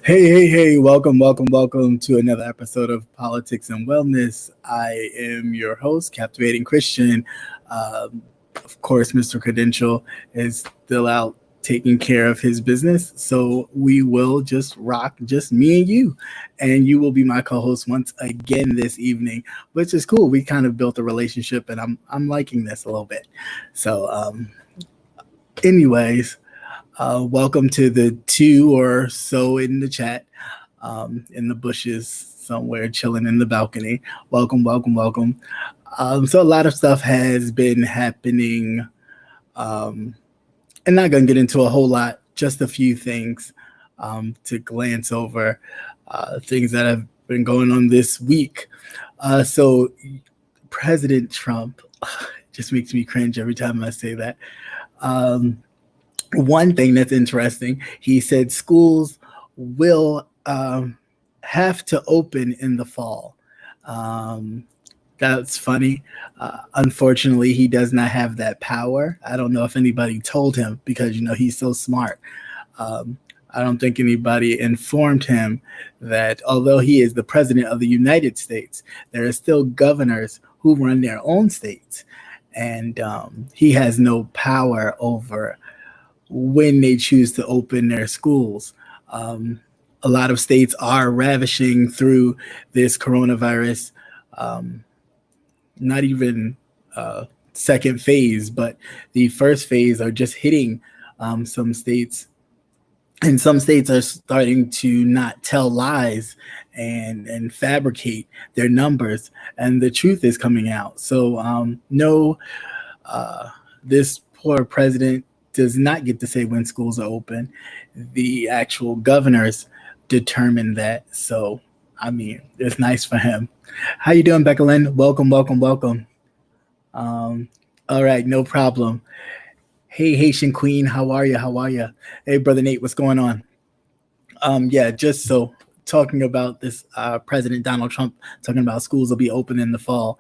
Hey, welcome to another episode of Politics and Wellness. I am your host, Captivating Christian. Of course, MrCredentialed is still out taking care of his business, so we will just rock, just me and you will be my co-host once again this evening, which is cool. We kind of built a relationship, and I'm liking this a little bit. Anyways. Welcome to the two or so in the chat, in the bushes somewhere, chilling in the balcony. Welcome. So a lot of stuff has been happening. I'm not going to get into a whole lot, just a few things to glance over, things that have been going on this week. So President Trump just makes me cringe every time I say that. One thing that's interesting, he said schools will have to open in the fall. That's funny. Unfortunately, he does not have that power. I don't know if anybody told him because, he's so smart. I don't think anybody informed him that although he is the president of the United States, there are still governors who run their own states. And he has no power over when they choose to open their schools. A lot of states are ravishing through this coronavirus, not even second phase, but the first phase are just hitting some states. And some states are starting to not tell lies and fabricate their numbers, and the truth is coming out. So this poor president does not get to say when schools are open. The actual governors determine that. So, it's nice for him. How you doing, Becca Lynn? Welcome. All right, no problem. Hey, Haitian Queen, how are you? Hey, Brother Nate, what's going on? Just so talking about this, President Donald Trump talking about schools will be open in the fall.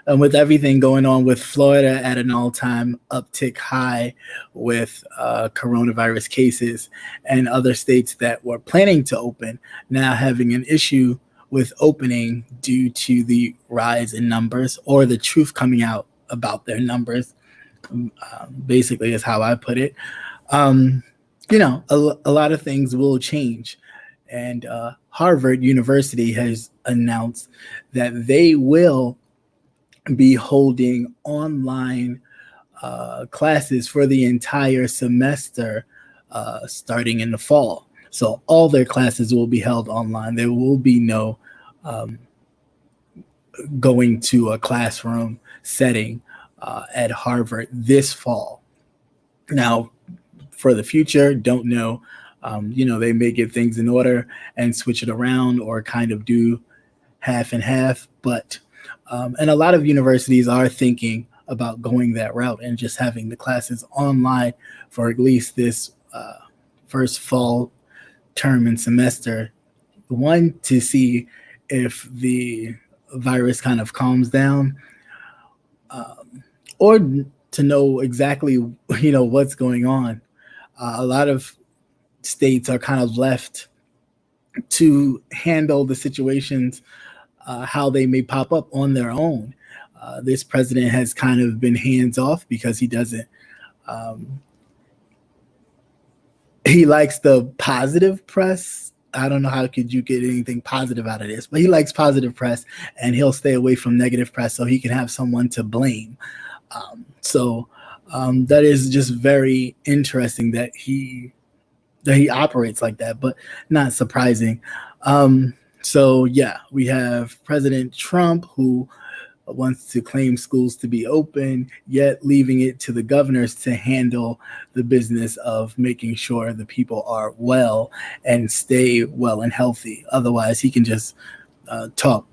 And with everything going on with Florida at an all-time uptick high with coronavirus cases, and other states that were planning to open now having an issue with opening due to the rise in numbers or the truth coming out about their numbers, basically is how I put it. A lot of things will change. And Harvard University has announced that they will be holding online classes for the entire semester starting in the fall. So all their classes will be held online. There will be no going to a classroom setting at Harvard this fall. Now, for the future, don't know. They may get things in order and switch it around or kind of do half and half, but and a lot of universities are thinking about going that route and just having the classes online for at least this first fall term and semester. One, to see if the virus kind of calms down, or to know exactly, what's going on. A lot of states are kind of left to handle the situations how they may pop up on their own. This president has kind of been hands off because he doesn't. He likes the positive press. I don't know how could you get anything positive out of this, but he likes positive press, and he'll stay away from negative press so he can have someone to blame. That is just very interesting that he operates like that, but not surprising. We have President Trump, who wants to claim schools to be open, yet leaving it to the governors to handle the business of making sure the people are well and stay well and healthy. Otherwise, he can just talk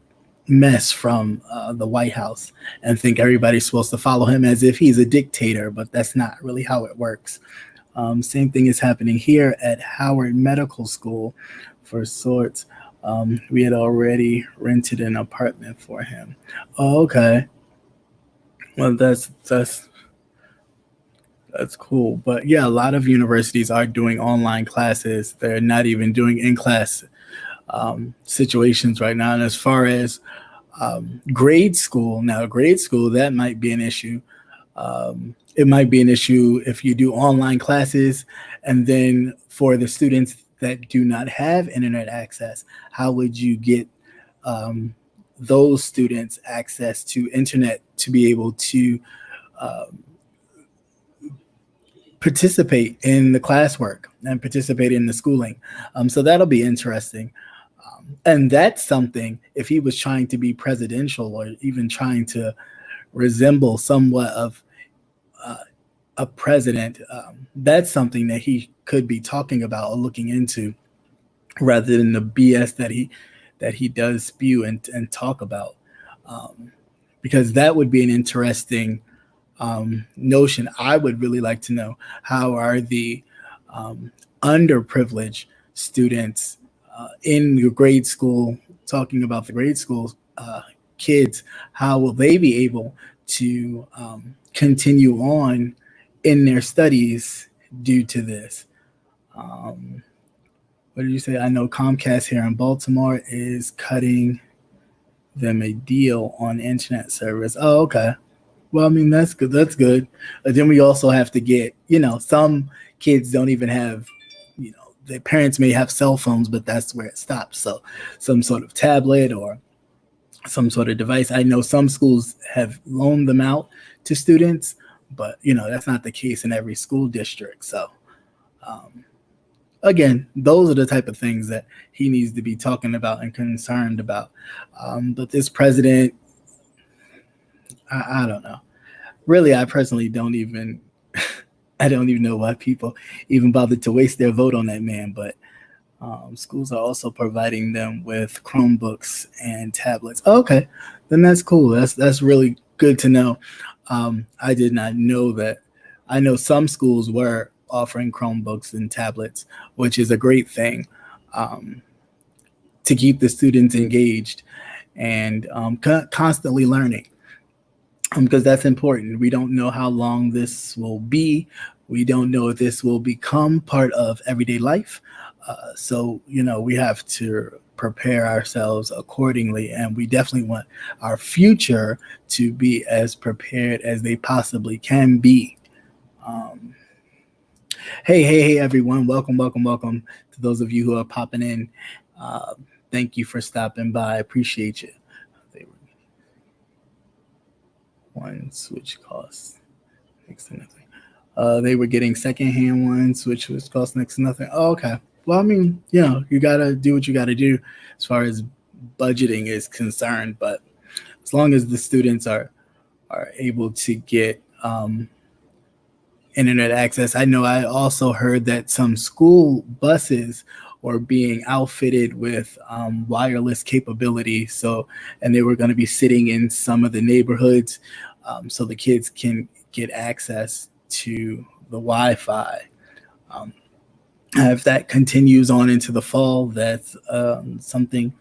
mess from the White House and think everybody's supposed to follow him as if he's a dictator, but that's not really how it works. Same thing is happening here at Howard Medical School for sorts. We had already rented an apartment for him. Oh, okay. Well, that's That's cool. But yeah, a lot of universities are doing online classes. They're not even doing in-class situations right now. And as far as grade school, now grade school, that might be an issue. It might be an issue if you do online classes, and then for the students that do not have internet access, how would you get um, those students access to internet to be able to participate in the classwork and participate in the schooling? So that'll be interesting. And that's something, if he was trying to be presidential or even trying to resemble somewhat of a president, that's something that he could be talking about or looking into, rather than the BS that he does spew and talk about, because that would be an interesting notion. I would really like to know, how are the underprivileged students in your grade school, talking about the grade school kids, how will they be able to continue on in their studies due to this? What did you say? I know Comcast here in Baltimore is cutting them a deal on internet service. Oh, okay. Well, I mean, that's good. That's good. But then we also have to get, some kids don't even have, their parents may have cell phones, but that's where it stops. So some sort of tablet or some sort of device. I know some schools have loaned them out to students, but, that's not the case in every school district. So, again, those are the type of things that he needs to be talking about and concerned about. But this president, I don't know. Really, I personally don't even I don't even know why people even bothered to waste their vote on that man. But schools are also providing them with Chromebooks and tablets. Oh, okay, then that's cool. That's really good to know. I did not know that. I know some schools were offering Chromebooks and tablets, which is a great thing, to keep the students engaged and constantly learning. Because that's important. We don't know how long this will be. We don't know if this will become part of everyday life. So, we have to prepare ourselves accordingly. And we definitely want our future to be as prepared as they possibly can be. Hey, everyone. Welcome to those of you who are popping in. Thank you for stopping by. I appreciate you. One switch costs next to nothing. They were getting secondhand ones, which was cost next to nothing. Oh, okay. Well, I mean, you gotta do what you gotta do as far as budgeting is concerned. But as long as the students are able to get internet access, I know I also heard that some school buses or being outfitted with wireless capability. So, and they were going to be sitting in some of the neighborhoods, so the kids can get access to the Wi-Fi. If that continues on into the fall, that's something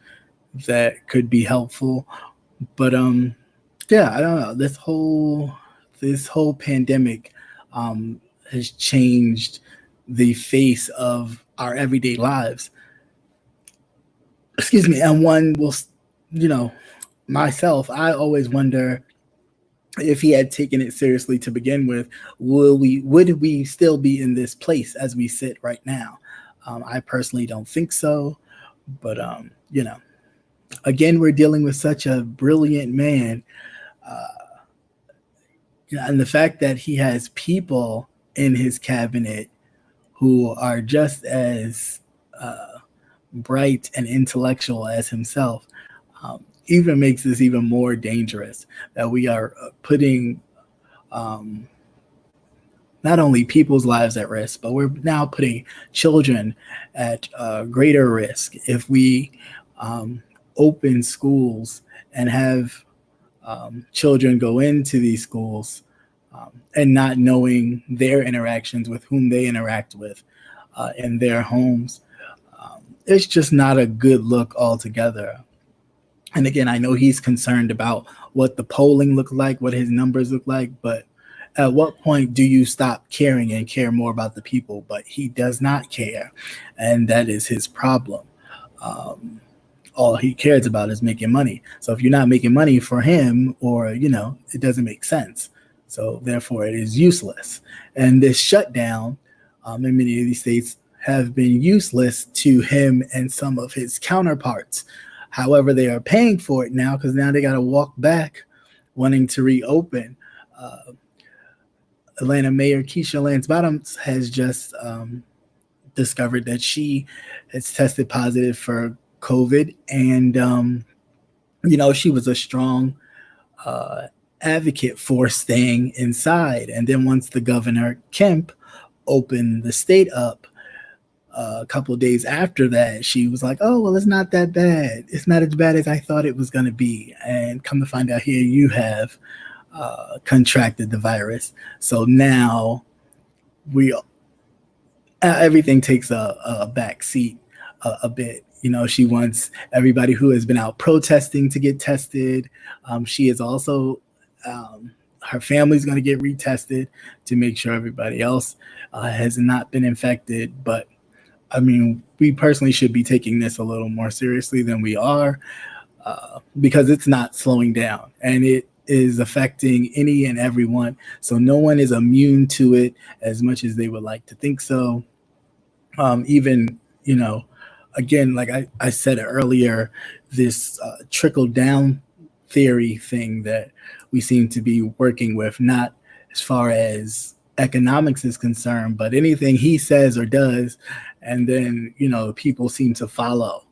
that could be helpful. But yeah, I don't know. This whole pandemic has changed the face of our everyday lives. Excuse me. And one will, myself, I always wonder if he had taken it seriously to begin with, would we still be in this place as we sit right now? I personally don't think so. But, again, we're dealing with such a brilliant man. And the fact that he has people in his cabinet who are just as bright and intellectual as himself, even makes this even more dangerous, that we are putting not only people's lives at risk, but we're now putting children at greater risk if we open schools and have children go into these schools and not knowing their interactions with whom they interact with in their homes. It's just not a good look altogether. And again, I know he's concerned about what the polling looked like, what his numbers look like, but at what point do you stop caring and care more about the people? But he does not care, and that is his problem. All he cares about is making money. So if you're not making money for him, or it doesn't make sense. So therefore, it is useless. And this shutdown in many of these states have been useless to him and some of his counterparts. However, they are paying for it now, because now they got to walk back wanting to reopen. Atlanta Mayor Keisha Lance Bottoms has just discovered that she has tested positive for COVID, and she was a strong advocate for staying inside. And then once the governor Kemp opened the state up, a couple of days after that, she was like, "Oh, well, it's not that bad. It's not as bad as I thought it was going to be." And come to find out, here you have contracted the virus. So now everything takes a back seat a bit. She wants everybody who has been out protesting to get tested. She is also, her family's going to get retested to make sure everybody else has not been infected. But I mean, we personally should be taking this a little more seriously than we are, because it's not slowing down, and it is affecting any and everyone. So no one is immune to it as much as they would like to think so. Even, again, like I said earlier, this trickle down theory thing that we seem to be working with, not as far as economics is concerned, but anything he says or does, and then people seem to follow.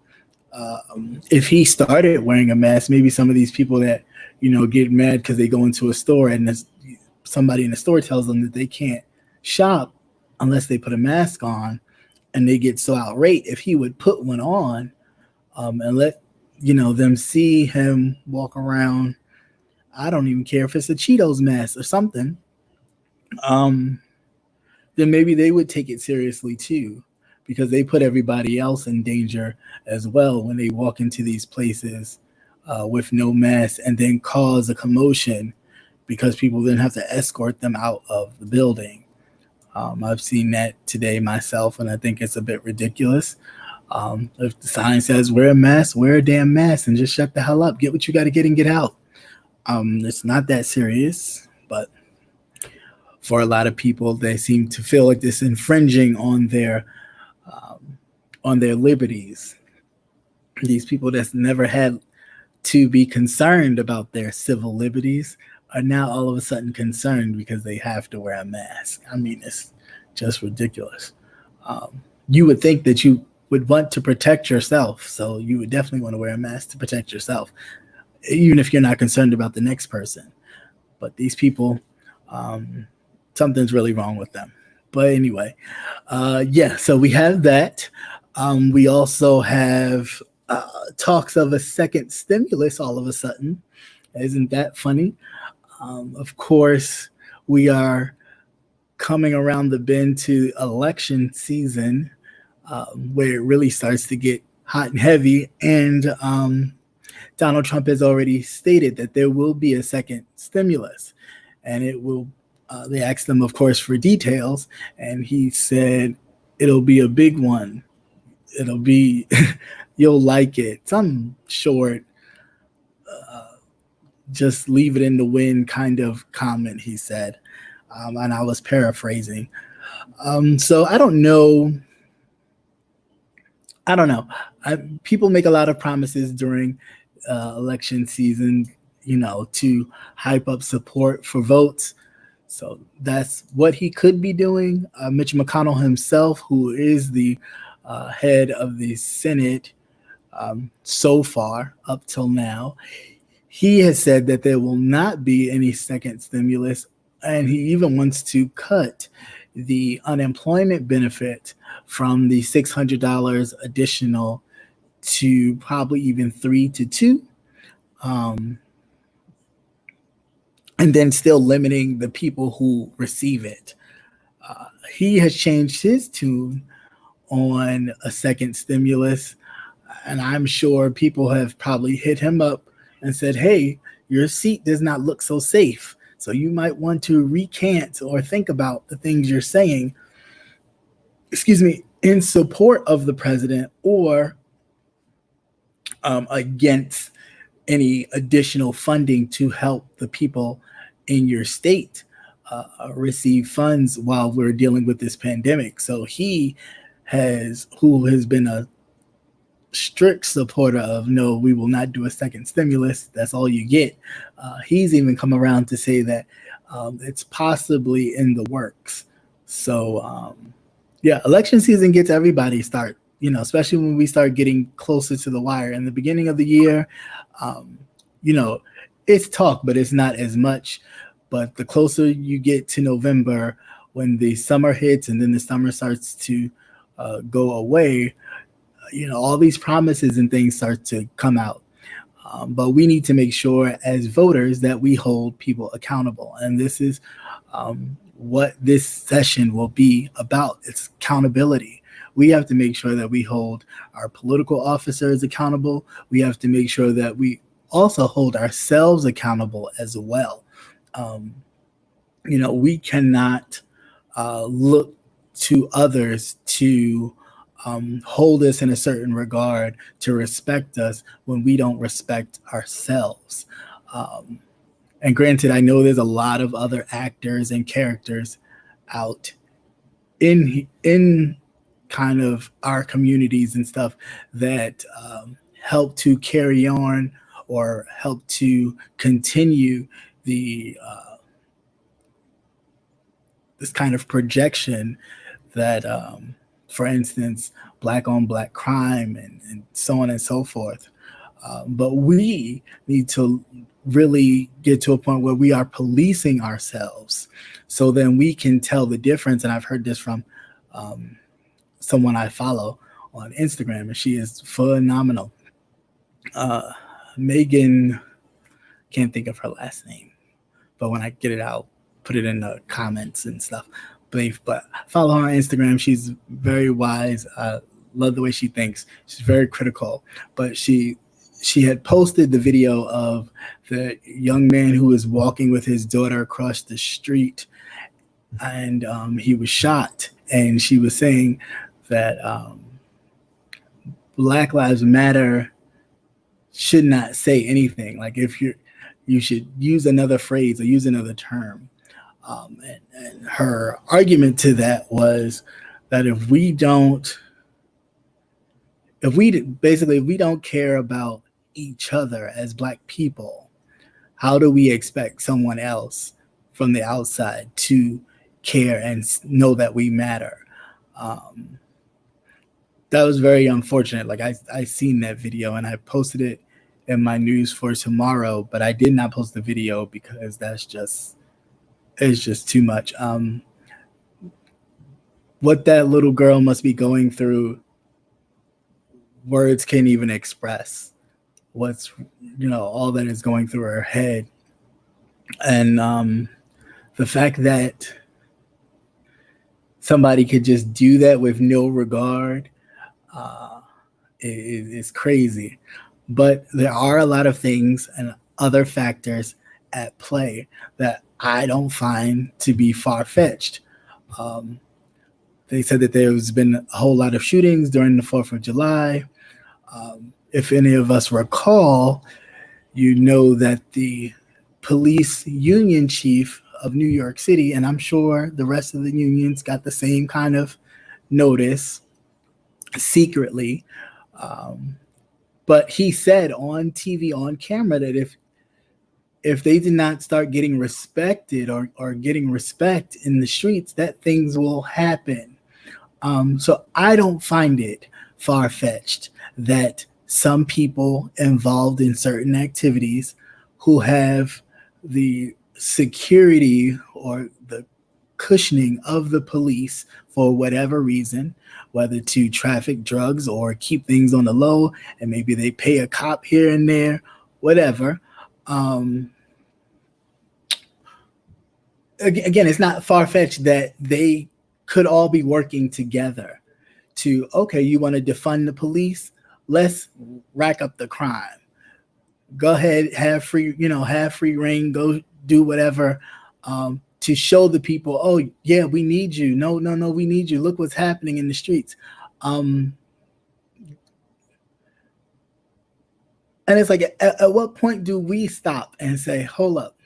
If he started wearing a mask, maybe some of these people that get mad because they go into a store and somebody in the store tells them that they can't shop unless they put a mask on, and they get so outraged, if he would put one on and let them see him walk around, I don't even care if it's a Cheetos mask or something, then maybe they would take it seriously too, because they put everybody else in danger as well when they walk into these places with no mask, and then cause a commotion because people then have to escort them out of the building. I've seen that today myself, and I think it's a bit ridiculous. If the sign says wear a mask, wear a damn mask, and just shut the hell up. Get what you got to get and get out. It's not that serious, but for a lot of people, they seem to feel like this infringing on their liberties. These people that's never had to be concerned about their civil liberties are now all of a sudden concerned because they have to wear a mask. I mean, it's just ridiculous. You would think that you would want to protect yourself, so you would definitely want to wear a mask to protect yourself, even if you're not concerned about the next person. But these people, something's really wrong with them. But anyway, so we have that. We also have talks of a second stimulus all of a sudden. Isn't that funny? Of course, we are coming around the bend to election season, where it really starts to get hot and heavy. And Donald Trump has already stated that there will be a second stimulus, and it will. They asked him, of course, for details, and he said it'll be a big one. It'll be, you'll like it. Some short, just leave it in the wind kind of comment, he said. And I was paraphrasing. So I don't know. People make a lot of promises during election season, to hype up support for votes. So that's what he could be doing. Mitch McConnell himself, who is the head of the Senate so far up till now, he has said that there will not be any second stimulus, and he even wants to cut the unemployment benefit from the $600 additional to probably even $300 to $200. And then still limiting the people who receive it. He has changed his tune on a second stimulus, and I'm sure people have probably hit him up and said, hey, your seat does not look so safe. So you might want to recant or think about the things you're saying, in support of the president or against any additional funding to help the people in your state receive funds while we're dealing with this pandemic. So who has been a strict supporter of no, we will not do a second stimulus. That's all you get. He's even come around to say that it's possibly in the works. So election season gets everybody start, especially when we start getting closer to the wire. In the beginning of the year, it's talk, but it's not as much. But the closer you get to November, when the summer hits and then the summer starts to go away, all these promises and things start to come out. But we need to make sure as voters that we hold people accountable. And this is what this session will be about. It's accountability. We have to make sure that we hold our political officers accountable. We have to make sure that we also hold ourselves accountable as well. We cannot look to others to hold us in a certain regard, to respect us when we don't respect ourselves. And granted, I know there's a lot of other actors and characters out in kind of our communities and stuff that help to carry on or help to continue the this kind of projection that, for instance, black on black crime and so on and so forth. But we need to really get to a point where we are policing ourselves, so then we can tell the difference. And I've heard this from someone I follow on Instagram, and she is phenomenal. Megan, can't think of her last name, but when I get it out, put it in the comments and stuff. But follow her on Instagram. She's very wise. I love the way she thinks. She's very critical. But she had posted the video of the young man who was walking with his daughter across the street, and he was shot. And she was saying that Black Lives Matter should not say anything. Like, if you should use another phrase or use another term. And her argument to that was that if we don't care about each other as Black people, how do we expect someone else from the outside to care and know that we matter? That was very unfortunate. Like, I seen that video and I posted it in my news for tomorrow, but I did not post the video because it's just too much. What that little girl must be going through, words can't even express what's, all that is going through her head. And the fact that somebody could just do that with no regard is crazy. But there are a lot of things and other factors at play that I don't find to be far-fetched. They said that there's been a whole lot of shootings during the 4th of July. If any of us recall, you know that the police union chief of New York City, and I'm sure the rest of the unions got the same kind of notice secretly, but he said on TV, on camera, that if they did not start getting respected or getting respect in the streets, that things will happen. So I don't find it far-fetched that some people involved in certain activities who have the security or the cushioning of the police for whatever reason, whether to traffic drugs or keep things on the low, and maybe they pay a cop here and there, whatever. Again, it's not far-fetched that they could all be working together to, okay, you want to defund the police? Let's rack up the crime. Go ahead, have free reign, go do whatever to show the people, oh yeah, we need you. No, we need you. Look what's happening in the streets. And it's like, at what point do we stop and say, hold up,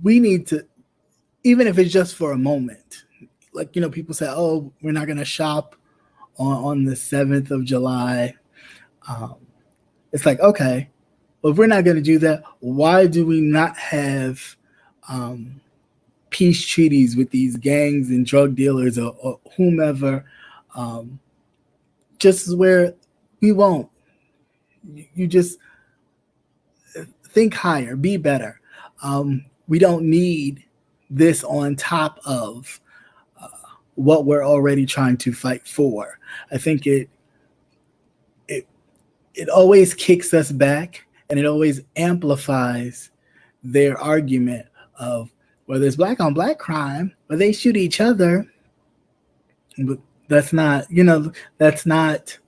we need to, even if it's just for a moment, like, people say, oh, we're not going to shop on the 7th of July. It's like, okay, well, if we're not going to do that, why do we not have peace treaties with these gangs and drug dealers or whomever, just where we won't? You just think higher, be better. We don't need this on top of what we're already trying to fight for. I think it always kicks us back, and it always amplifies their argument of, well, there's black on black crime, but they shoot each other. But that's not, that's not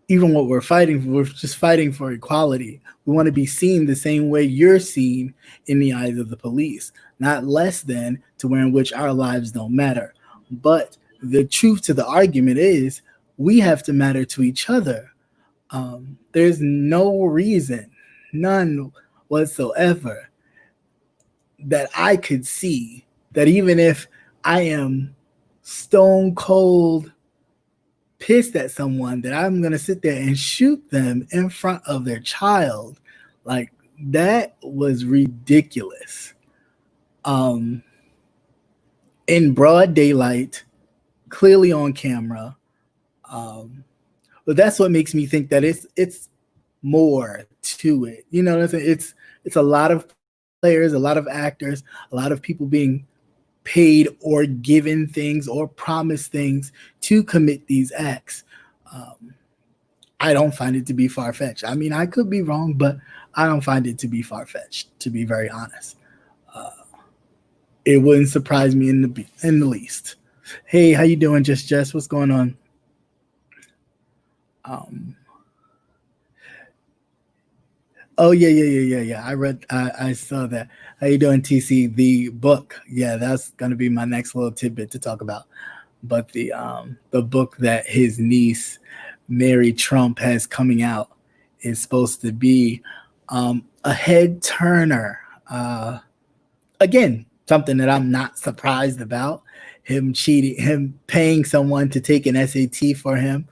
even what we're fighting for. We're just fighting for equality. We want to be seen the same way you're seen in the eyes of the police, not less than, to where in which our lives don't matter. But the truth to the argument is, we have to matter to each other. There's no reason, none whatsoever, that I could see that even if I am stone cold pissed at someone, that I'm going to sit there and shoot them in front of their child. Like, that was ridiculous. In broad daylight, clearly on camera. But that's what makes me think that it's more to it. It's a lot of players, a lot of actors, a lot of people being paid or given things or promised things to commit these acts. I don't find it to be far-fetched. I mean, I could be wrong, but I don't find it to be far-fetched, to be very honest. It wouldn't surprise me in the least. Hey, how you doing, Jess? What's going on? Oh yeah. I saw that. How you doing, TC? The book, yeah, that's gonna be my next little tidbit to talk about. But the book that his niece Mary Trump has coming out is supposed to be a head turner. Again, something that I'm not surprised about. Him cheating, him paying someone to take an SAT for him.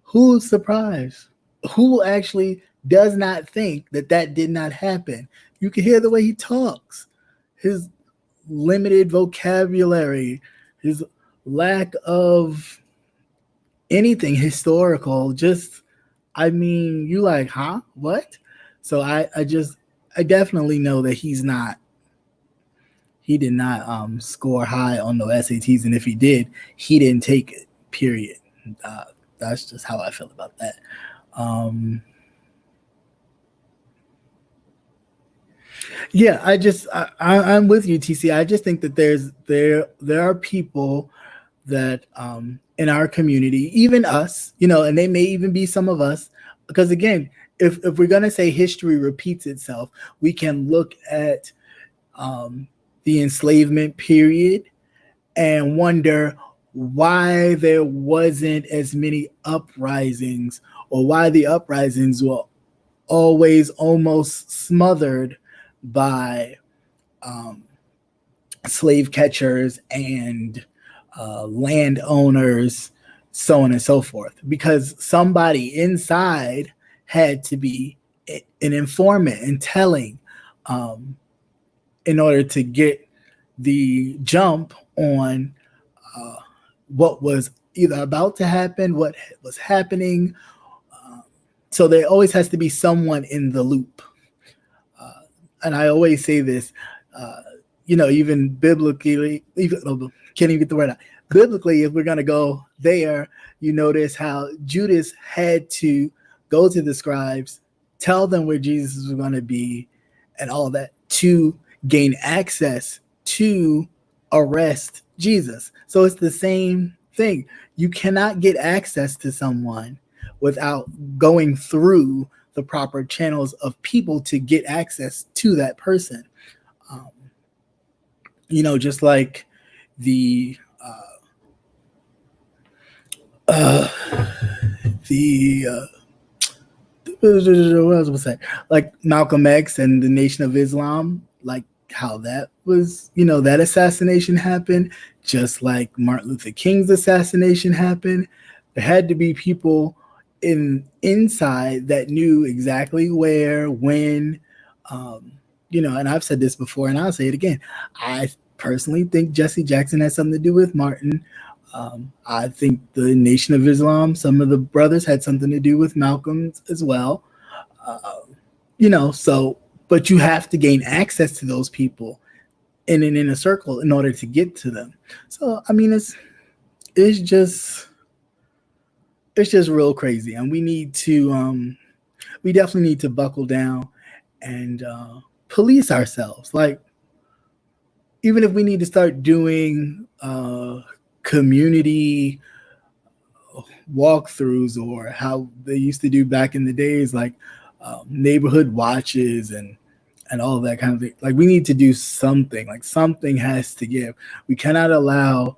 Who's surprised? Who actually does not think that did not happen? You can hear the way he talks, his limited vocabulary, his lack of anything historical. Just, I mean, you like, huh? What? So I definitely know that he did not score high on the SATs, and if he did, he didn't take it, period. That's just how I feel about that. Yeah, I'm with you, TC. I just think that there are people that in our community, even us, and they may even be some of us, because again, if we're gonna say history repeats itself, we can look at the enslavement period and wonder why there wasn't as many uprisings, or why the uprisings were always almost smothered by slave catchers and landowners, so on and so forth, because somebody inside had to be an informant and telling in order to get the jump on what was either about to happen, what was happening. So there always has to be someone in the loop. And I always say this, even biblically, can't even get the word out. Biblically, if we're going to go there, you notice how Judas had to go to the scribes, tell them where Jesus was going to be and all that, to gain access to arrest Jesus. So it's the same thing. You cannot get access to someone without going through the proper channels of people to get access to that person. Just like the the what was I gonna say? Like Malcolm X and the Nation of Islam, like how that was, that assassination happened, just like Martin Luther King's assassination happened. There had to be people inside that knew exactly where, when, and I've said this before and I'll say it again. I personally think Jesse Jackson has something to do with Martin. I think the Nation of Islam, some of the brothers had something to do with Malcolm as well. But you have to gain access to those people in an inner circle in order to get to them. So, I mean, it's just real crazy. And we definitely need to buckle down and police ourselves. Like, even if we need to start doing community walkthroughs, or how they used to do back in the days, like neighborhood watches and all of that kind of thing. Like, we need to do something. Like, something has to give. We cannot allow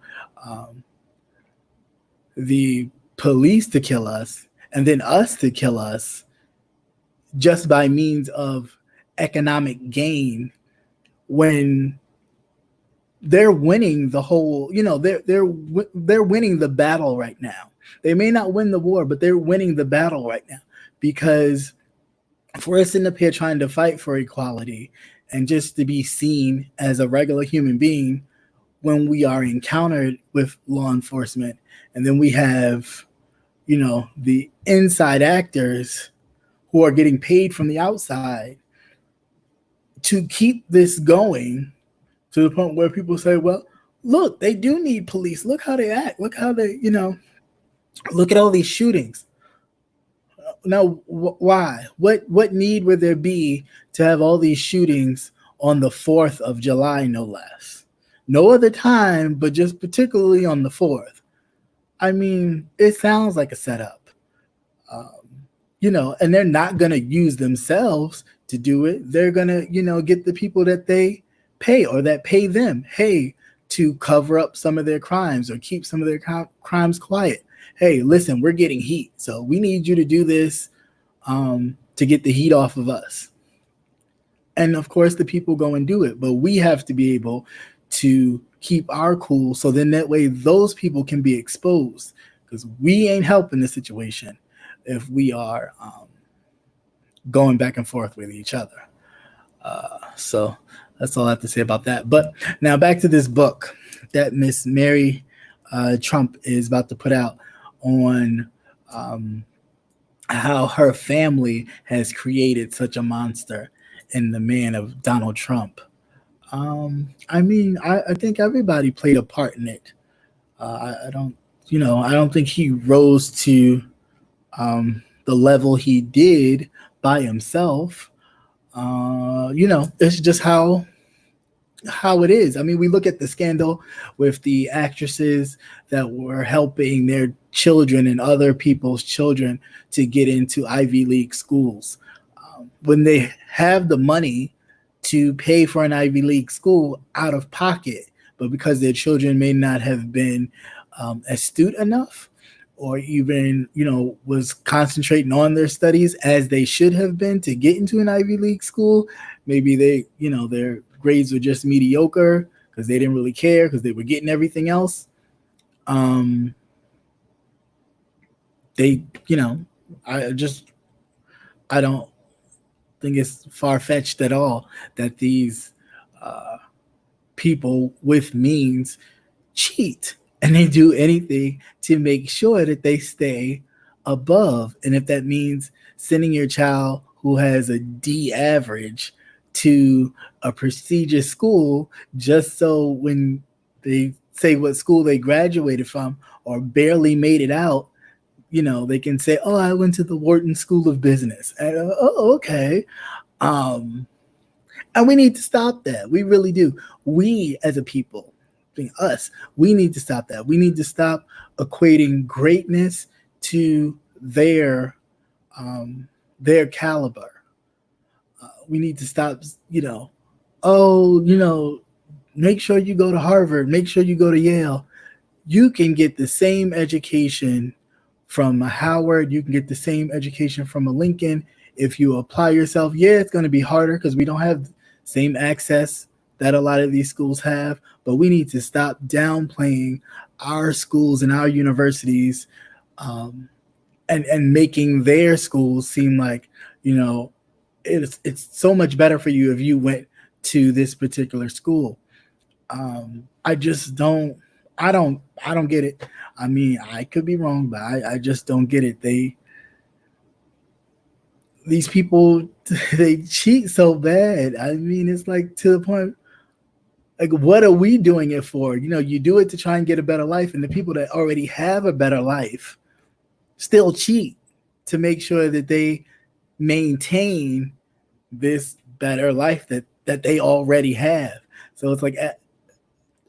the police to kill us and then us to kill us just by means of economic gain, when they're winning the whole, they're winning the battle right now. They may not win the war, but they're winning the battle right now, because if we're sitting up here trying to fight for equality and just to be seen as a regular human being, when we are encountered with law enforcement, and then we have, the inside actors who are getting paid from the outside to keep this going, to the point where people say, well, look, they do need police. Look how they act. Look how they, look at all these shootings. Now, why? What need would there be to have all these shootings on the 4th of July, no less? No other time, but just particularly on the 4th. I mean, it sounds like a setup. And they're not going to use themselves to do it. They're going to, get the people that they pay or that pay them, hey, to cover up some of their crimes or keep some of their crimes quiet. Hey, listen, we're getting heat, so we need you to do this to get the heat off of us. And of course, the people go and do it, but we have to be able to keep our cool, so then that way those people can be exposed, because we ain't helping the situation if we are going back and forth with each other. So that's all I have to say about that. But now back to this book that Miss Mary Trump is about to put out on how her family has created such a monster in the man of Donald Trump. I mean, I think everybody played a part in it. I don't think he rose to the level he did by himself. It's just how it is. I mean, we look at the scandal with the actresses that were helping their children and other people's children to get into Ivy League schools. When they have the money to pay for an Ivy League school out of pocket, but because their children may not have been astute enough, or even, was concentrating on their studies as they should have been to get into an Ivy League school, maybe they, their grades were just mediocre because they didn't really care because they were getting everything else. They, I don't think it's far-fetched at all that these people with means cheat, and they do anything to make sure that they stay above. And if that means sending your child who has a D average to a prestigious school, just so when they say what school they graduated from or barely made it out, they can say, oh, I went to the Wharton School of Business. And, oh, okay. And we need to stop that. We really do. We as a people, we need to stop that. We need to stop equating greatness to their their caliber. We need to stop, oh, make sure you go to Harvard, make sure you go to Yale. You can get the same education from a Howard, you can get the same education from a Lincoln if you apply yourself. Yeah, it's going to be harder because we don't have the same access that a lot of these schools have, but we need to stop downplaying our schools and our universities, um, and making their schools seem like, it's so much better for you if you went to this particular school. I just don't. I don't get it. I mean, I could be wrong, but I just don't get it. These people, they cheat so bad. I mean, it's like to the point. Like, what are we doing it for? You do it to try and get a better life, and the people that already have a better life still cheat to make sure that they maintain this better life that they already have. So it's like,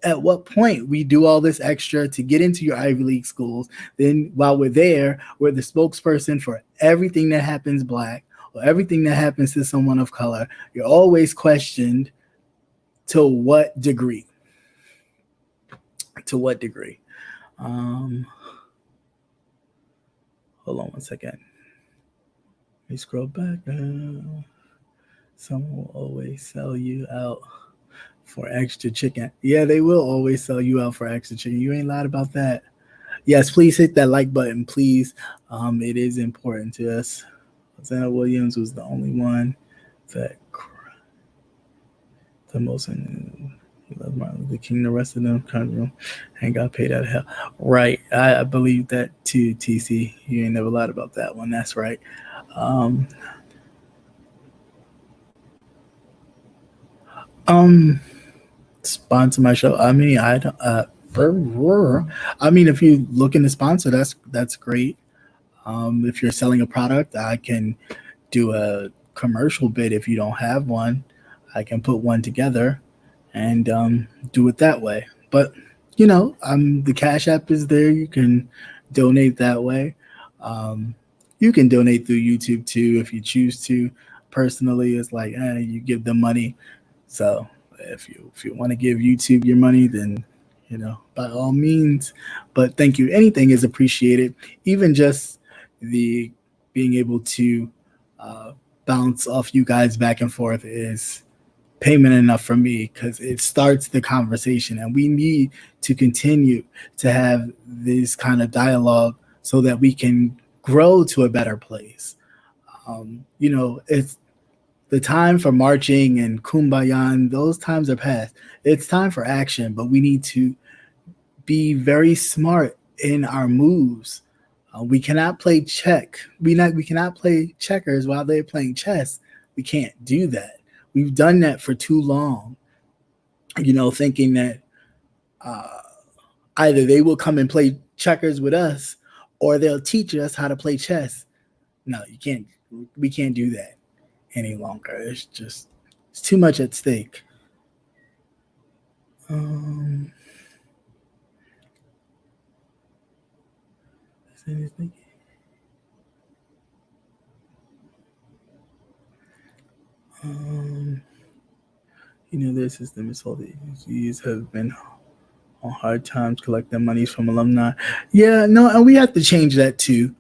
at what point we do all this extra to get into your Ivy League schools. Then while we're there, we're the spokesperson for everything that happens black or everything that happens to someone of color. You're always questioned. To what degree? To what degree? Hold on one second. Let me scroll back. Someone will always sell you out for extra chicken. Yeah, they will always sell you out for extra chicken. You ain't lied about that. Yes, please hit that like button, please. It is important to us. Rosanna Williams was the only one that the most. He loved Martin Luther King. The rest of them kind of and got paid out of hell. Right, I believe that too. TC, you ain't never lied about that one. That's right. Um, um, Sponsor my show. I mean, I don't. I mean, if you looking to sponsor, that's great. If you're selling a product, I can do a commercial bid. If you don't have one, I can put one together and do it that way. But the Cash App is there. You can donate that way. Um, you can donate through YouTube too if you choose to. Personally, it's like you give them money. So if you want to give YouTube your money, then by all means. But thank you. Anything is appreciated. Even just the being able to uh, bounce off you guys back and forth is payment enough for me because it starts the conversation, and we need to continue to have this kind of dialogue so that we can grow to a better place. It's the time for marching and kumbaya. Those times are past. It's time for action, but we need to be very smart in our moves. We cannot play check. We cannot play checkers while they're playing chess. We can't do that. We've done that for too long. Thinking that uh, either they will come and play checkers with us, or they'll teach us how to play chess. No, you can't. We can't do that any longer. It's too much at stake. Um, um, their system is faulty. These have been on hard times collecting monies from alumni. Yeah, no, and we have to change that too.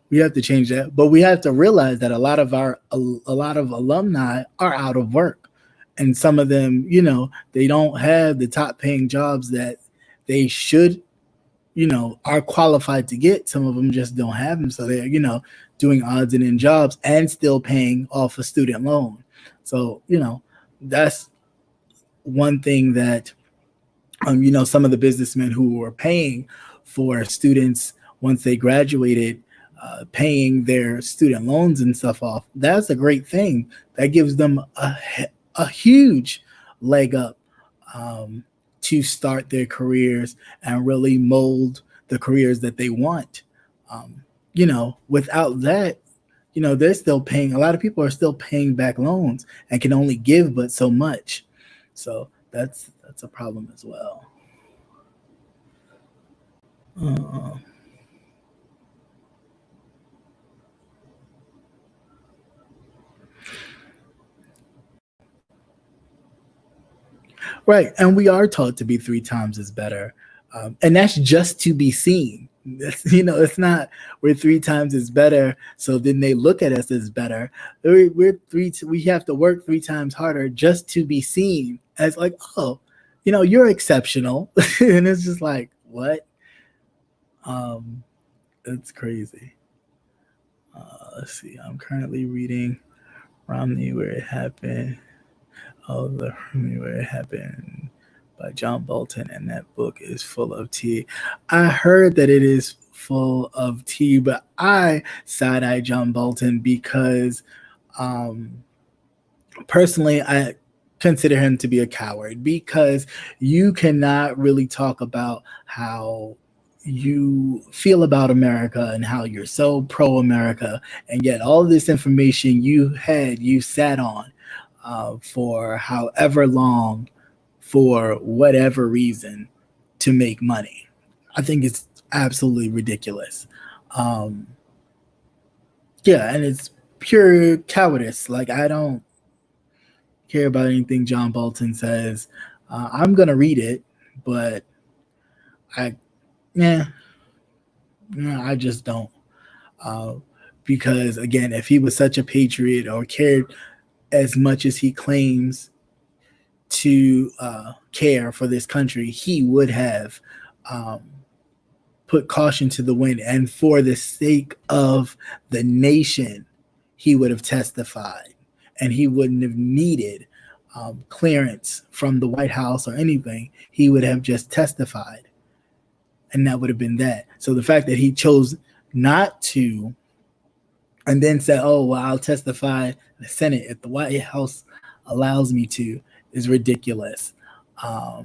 We have to change that, but we have to realize that a lot of alumni are out of work, and some of them, they don't have the top paying jobs that they should, are qualified to get. Some of them just don't have them, so they're, doing odds and end jobs and still paying off a student loan. So, that's one thing that some of the businessmen who were paying for students once they graduated, paying their student loans and stuff off. That's a great thing. That gives them a huge leg up, um, to start their careers and really mold the careers that they want. Without that, they're still paying. A lot of people are still paying back loans and can only give but so much. So that's a problem as well. Uh, Right. And we are taught to be 3 times as better. And that's just to be seen. It's not we're 3 times as better. So then they look at us as better. We have to work 3 times harder just to be seen as like, oh, you're exceptional. And it's just like, what? It's crazy. Let's see. I'm currently reading Romney Where It Happened. The Romney Where It Happened by John Bolton, and that book is full of tea. I heard that it is full of tea, but I side-eye John Bolton because personally I consider him to be a coward, because you cannot really talk about how you feel about America and how you're so pro-America, and yet all this information you sat on for however long, for whatever reason, to make money. I think it's absolutely ridiculous. And it's pure cowardice. Like, I don't care about anything John Bolton says. I'm gonna read it, but I just don't. Because again, if he was such a patriot or cared as much as he claims to care for this country, he would have put caution to the wind, and for the sake of the nation, he would have testified, and he wouldn't have needed clearance from the White House or anything. He would have just testified, and that would have been that. So the fact that he chose not to, and then said, oh, well, I'll testify in the Senate if the White House allows me to, is ridiculous. I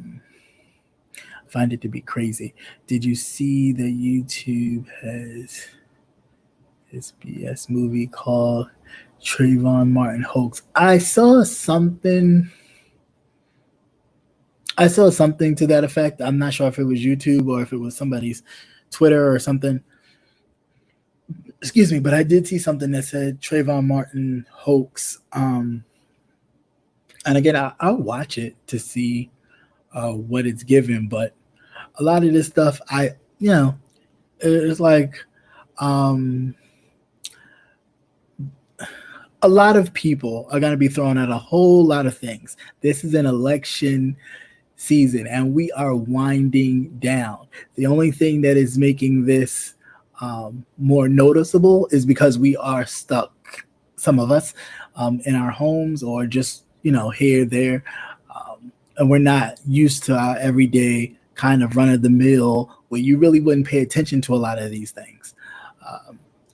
find it to be crazy. Did you see that YouTube has this BS movie called Trayvon Martin Hoax? I saw something to that effect. I'm not sure if it was YouTube or if it was somebody's Twitter or something. Excuse me, but I did see something that said Trayvon Martin Hoax. And again, I'll watch it to see what it's given. But a lot of this stuff, it's like a lot of people are going to be throwing out a whole lot of things. This is an election season, and we are winding down. The only thing that is making this more noticeable is because we are stuck, some of us, in our homes, or just here, there, and we're not used to our everyday kind of run-of-the-mill where you really wouldn't pay attention to a lot of these things.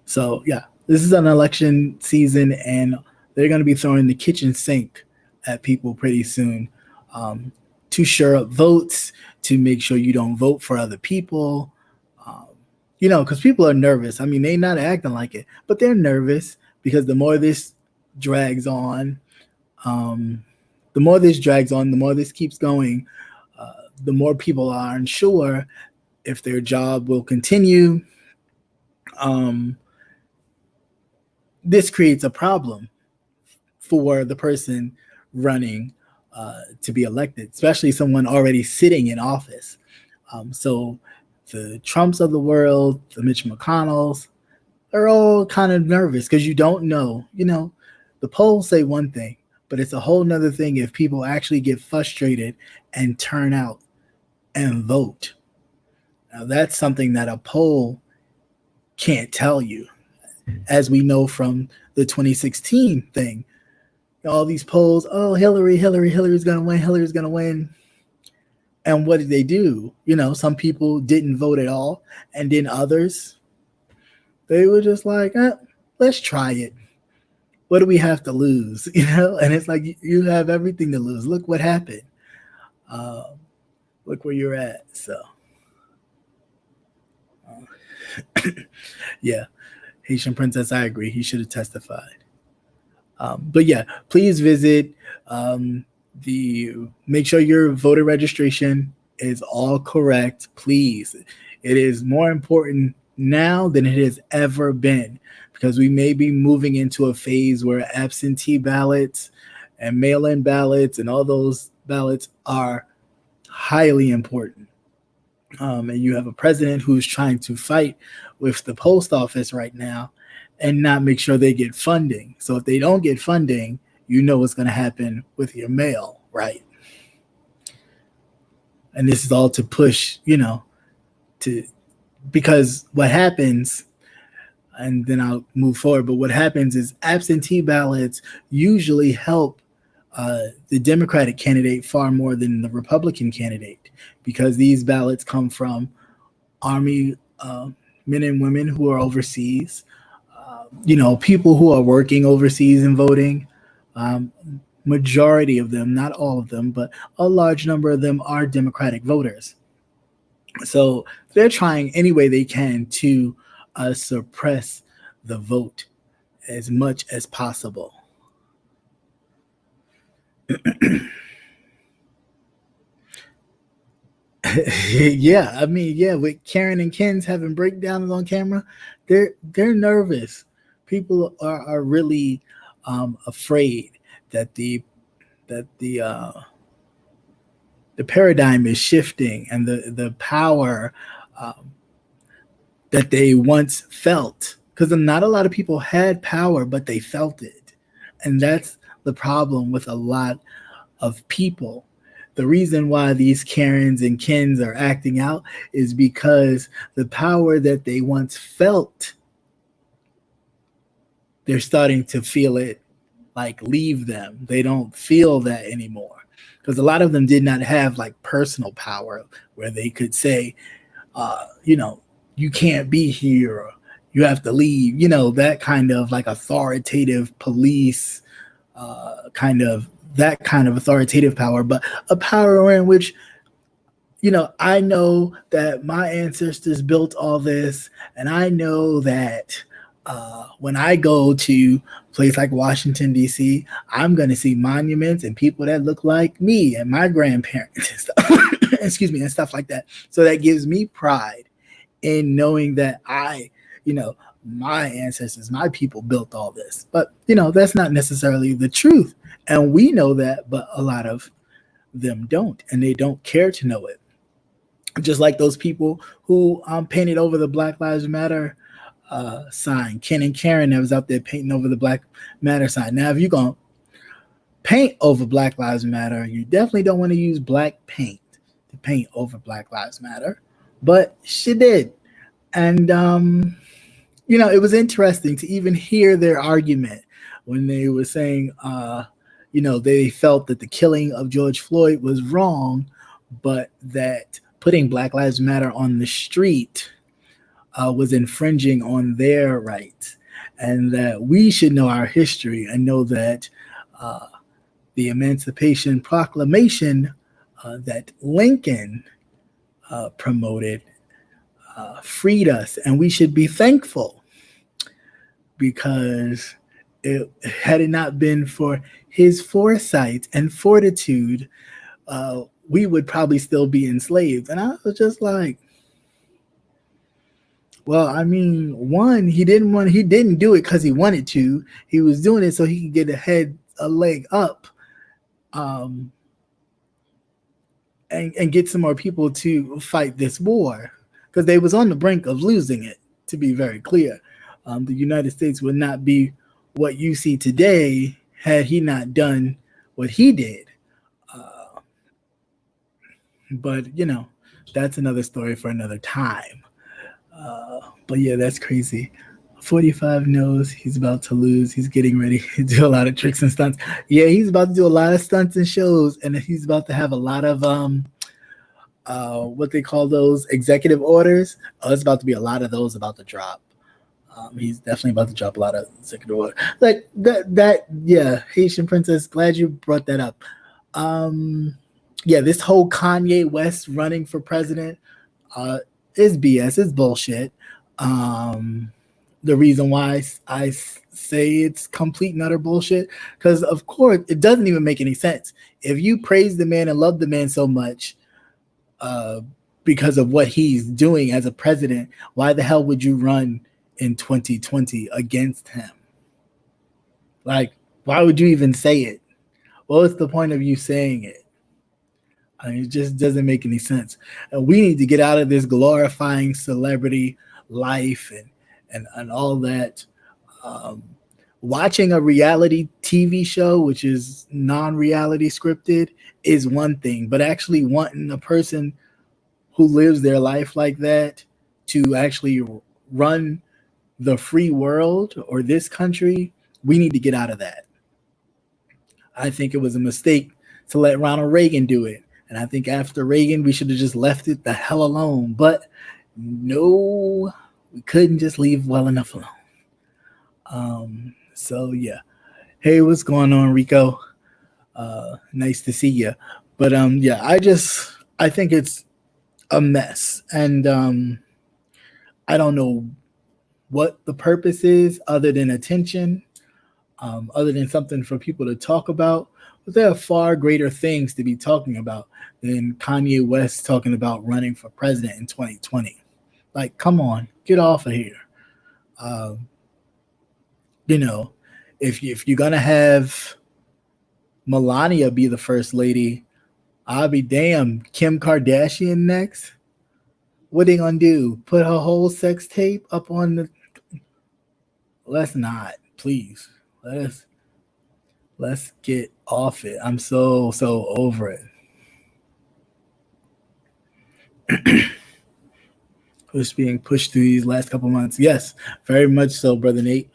So yeah, this is an election season, and they're going to be throwing the kitchen sink at people pretty soon, to shore up votes, to make sure you don't vote for other people, because people are nervous. I mean, they're not acting like it, but they're nervous because the more this drags on, the more this keeps going, the more people are unsure if their job will continue. This creates a problem for the person running to be elected, especially someone already sitting in office. So the Trumps of the world, the Mitch McConnells, are all kind of nervous because you don't know. The polls say one thing, but it's a whole nother thing if people actually get frustrated and turn out and vote. Now, that's something that a poll can't tell you. As we know from the 2016 thing, all these polls, oh, Hillary's going to win. And what did they do? Some people didn't vote at all. And then others, they were just like, let's try it. What do we have to lose? And it's like, you have everything to lose. Look what happened. Look where you're at. So, yeah, Haitian Princess, I agree. He should have testified. But yeah, please visit make sure your voter registration is all correct, please. It is more important now than it has ever been, because we may be moving into a phase where absentee ballots and mail-in ballots and all those ballots are highly important. And you have a president who's trying to fight with the post office right now and not make sure they get funding. So if they don't get funding, you know what's going to happen with your mail, right? And this is all to push, because what happens, and then I'll move forward, but what happens is absentee ballots usually help the Democratic candidate far more than the Republican candidate, because these ballots come from Army men and women who are overseas, people who are working overseas and voting. Majority of them, not all of them, but a large number of them are Democratic voters. So they're trying any way they can to suppress the vote as much as possible. Yeah, with Karen and Ken's having breakdowns on camera, they're nervous. People are really afraid that the paradigm is shifting, and the power that they once felt, because not a lot of people had power, but they felt it. And that's the problem with a lot of people. The reason why these Karens and Kens are acting out is because the power that they once felt, they're starting to feel it like leave them. They don't feel that anymore, because a lot of them did not have like personal power where they could say, you can't be here, or you have to leave, that kind of like authoritative police, that kind of authoritative power, but a power in which, I know that my ancestors built all this, and I know that when I go to a place like Washington, D.C., I'm going to see monuments and people that look like me and my grandparents and stuff, excuse me, and stuff like that. So that gives me pride in knowing that my ancestors, my people built all this. But, that's not necessarily the truth. And we know that, but a lot of them don't, and they don't care to know it. Just like those people who painted over the Black Lives Matter sign, Ken and Karen that was out there painting over the Black Matter sign. Now, if you're going to paint over Black Lives Matter, you definitely don't want to use black paint to paint over Black Lives Matter. But she did. And, it was interesting to even hear their argument when they were saying, they felt that the killing of George Floyd was wrong, but that putting Black Lives Matter on the street was infringing on their rights, and that we should know our history and know that the Emancipation Proclamation that Lincoln promoted freed us, and we should be thankful, because had it not been for his foresight and fortitude, we would probably still be enslaved. And I was just like, well, one, he didn't do it because he wanted to. He was doing it so he could get a leg up, and get some more people to fight this war, because they was on the brink of losing it, to be very clear. The United States would not be what you see today had he not done what he did. But, that's another story for another time. But yeah, that's crazy. 45 knows he's about to lose. He's getting ready to do a lot of tricks and stunts. Yeah, he's about to do a lot of stunts and shows, and he's about to have a lot of what they call those executive orders. It's about to be a lot of those about to drop. He's definitely about to drop a lot of executive orders. Like that. Yeah, Haitian Princess, glad you brought that up. Yeah, this whole Kanye West running for president is BS. It's bullshit. The reason why I say it's complete and utter bullshit, because of course it doesn't even make any sense. If you praise the man and love the man so much because of what he's doing as a president, why the hell would you run in 2020 against him? Like, why would you even say it? What's the point of you saying it? I mean, it just doesn't make any sense. And we need to get out of this glorifying celebrity life and all that. Um, Watching a reality TV show, which is non-reality scripted, is one thing, but actually wanting a person who lives their life like that to actually run the free world or this country, we need to get out of that. I think it was a mistake to let Ronald Reagan do it. And I think after Reagan, we should have just left it the hell alone. But no, we couldn't just leave well enough alone. So yeah. Hey, what's going on, Rico? Nice to see you. But yeah, I think it's a mess. And I don't know what the purpose is other than attention, other than something for people to talk about. But there are far greater things to be talking about than Kanye West talking about running for president in 2020. Like, come on, get off of here. Um, you know, if you're gonna have Melania be the first lady, I'll be damn. Kim Kardashian next. What they gonna do? Put her whole sex tape up on the? Let's not, please. Let's get off it. I'm so over it. What's being pushed through these last couple months? Yes, very much so, brother Nate.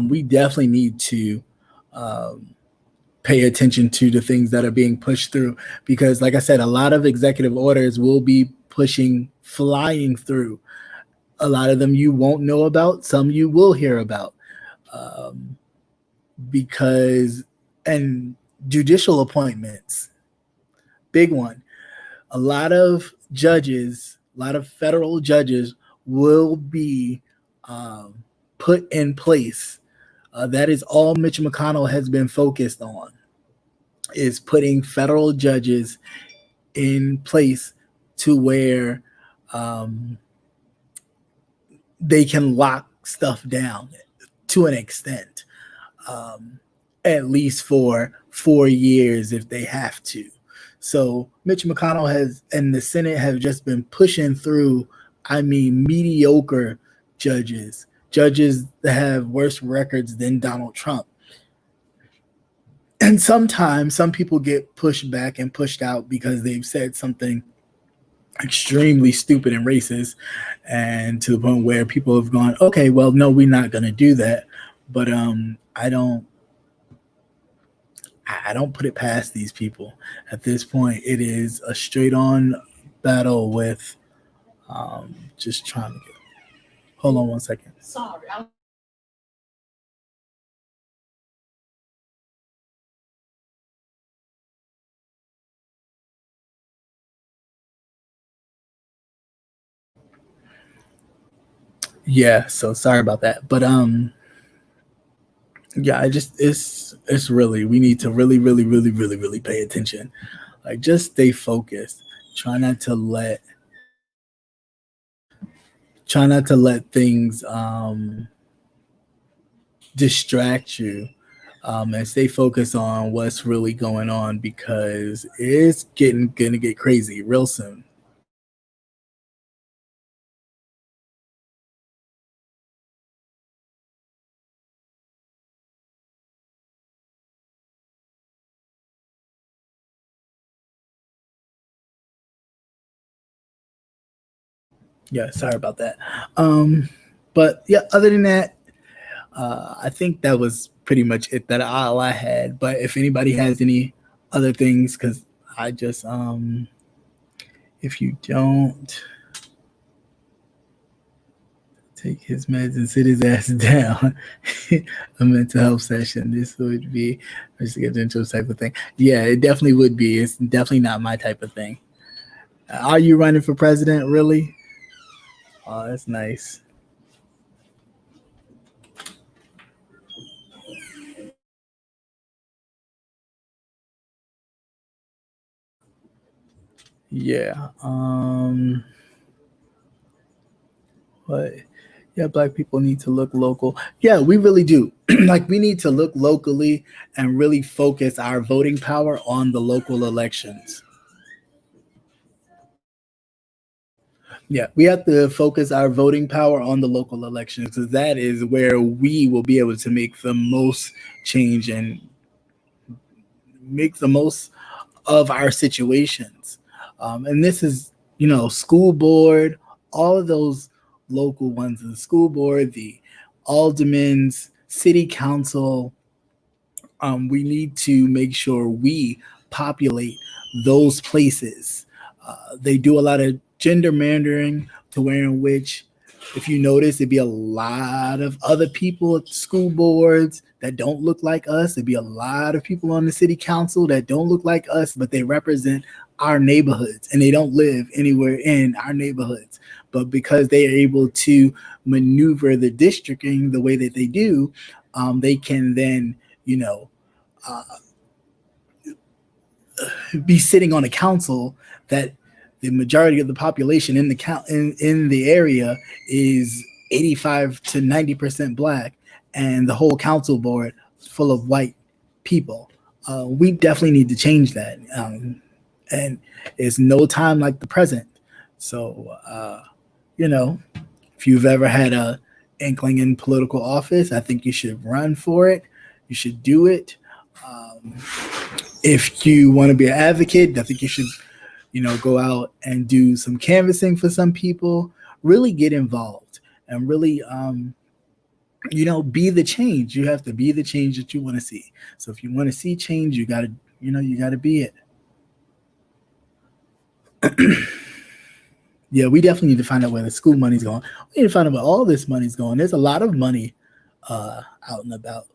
We definitely need to um, pay attention to the things that are being pushed through because, like I said, a lot of executive orders will be flying through. A lot of them you won't know about, some you will hear about. Um, because, and judicial appointments, big one. A lot of judges, a lot of federal judges will be put in place. That is all Mitch McConnell has been focused on, is putting federal judges in place to where they can lock stuff down to an extent, at least for 4 years if they have to. So Mitch McConnell has and the Senate have just been pushing through, I mean, mediocre judges that have worse records than Donald Trump. And sometimes some people get pushed back and pushed out because they've said something extremely stupid and racist, and to the point where people have gone, okay, well, no, we're not going to do that. But I don't put it past these people. At this point, it is a straight on battle with just trying to get. Hold on one second. Sorry. Yeah, so sorry about that. But yeah, it's really, we need to really pay attention. Like, just stay focused. Try not to let things distract you, and stay focused on what's really going on because it's gonna get crazy real soon. Yeah, sorry about that. But yeah, other than that, I think that was pretty much it. That all I had. But if anybody has any other things, because I just if you don't take his meds and sit his ass down, a mental health session, this would be residential type of thing. Yeah, it definitely would be. It's definitely not my type of thing. Are you running for president? Really? Oh, that's nice. Yeah. But yeah, black people need to look local. Yeah, we really do. Like, we need to look locally and really focus our voting power on the local elections. Yeah, we have to focus our voting power on the local elections because that is where we will be able to make the most change and make the most of our situations. And this is, school board, all of those local ones, the school board, the aldermans, city council. We need to make sure we populate those places. They do a lot of gendermandering to where in which, if you notice, there'd be a lot of other people at school boards that don't look like us. There'd be a lot of people on the city council that don't look like us, but they represent our neighborhoods and they don't live anywhere in our neighborhoods. But because they are able to maneuver the districting the way that they do, they can then, you know, uh, be sitting on a council that the majority of the population in in the area is 85 to 90% black, and the whole council board full of white people. We definitely need to change that, and it's no time like the present. So, you know, if you've ever had a inkling in political office, I think you should run for it. You should do it. Um, if you want to be an advocate, I think you should, go out and do some canvassing for some people. Really get involved and really, be the change. You have to be the change that you want to see. So if you want to see change, you gotta, you gotta be it. Yeah, we definitely need to find out where the school money's going. We need to find out where all this money's going. There's a lot of money out and about.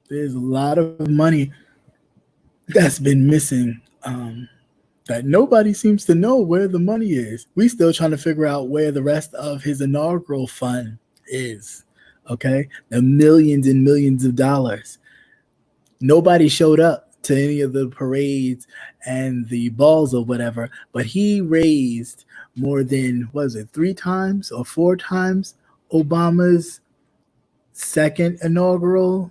There's a lot of money that's been missing, that nobody seems to know where the money is. We still trying to figure out where the rest of his inaugural fund is. Okay, the millions and millions of dollars. Nobody showed up to any of the parades and the balls or whatever, but he raised more than, what was it, 3 times or 4 times Obama's second inaugural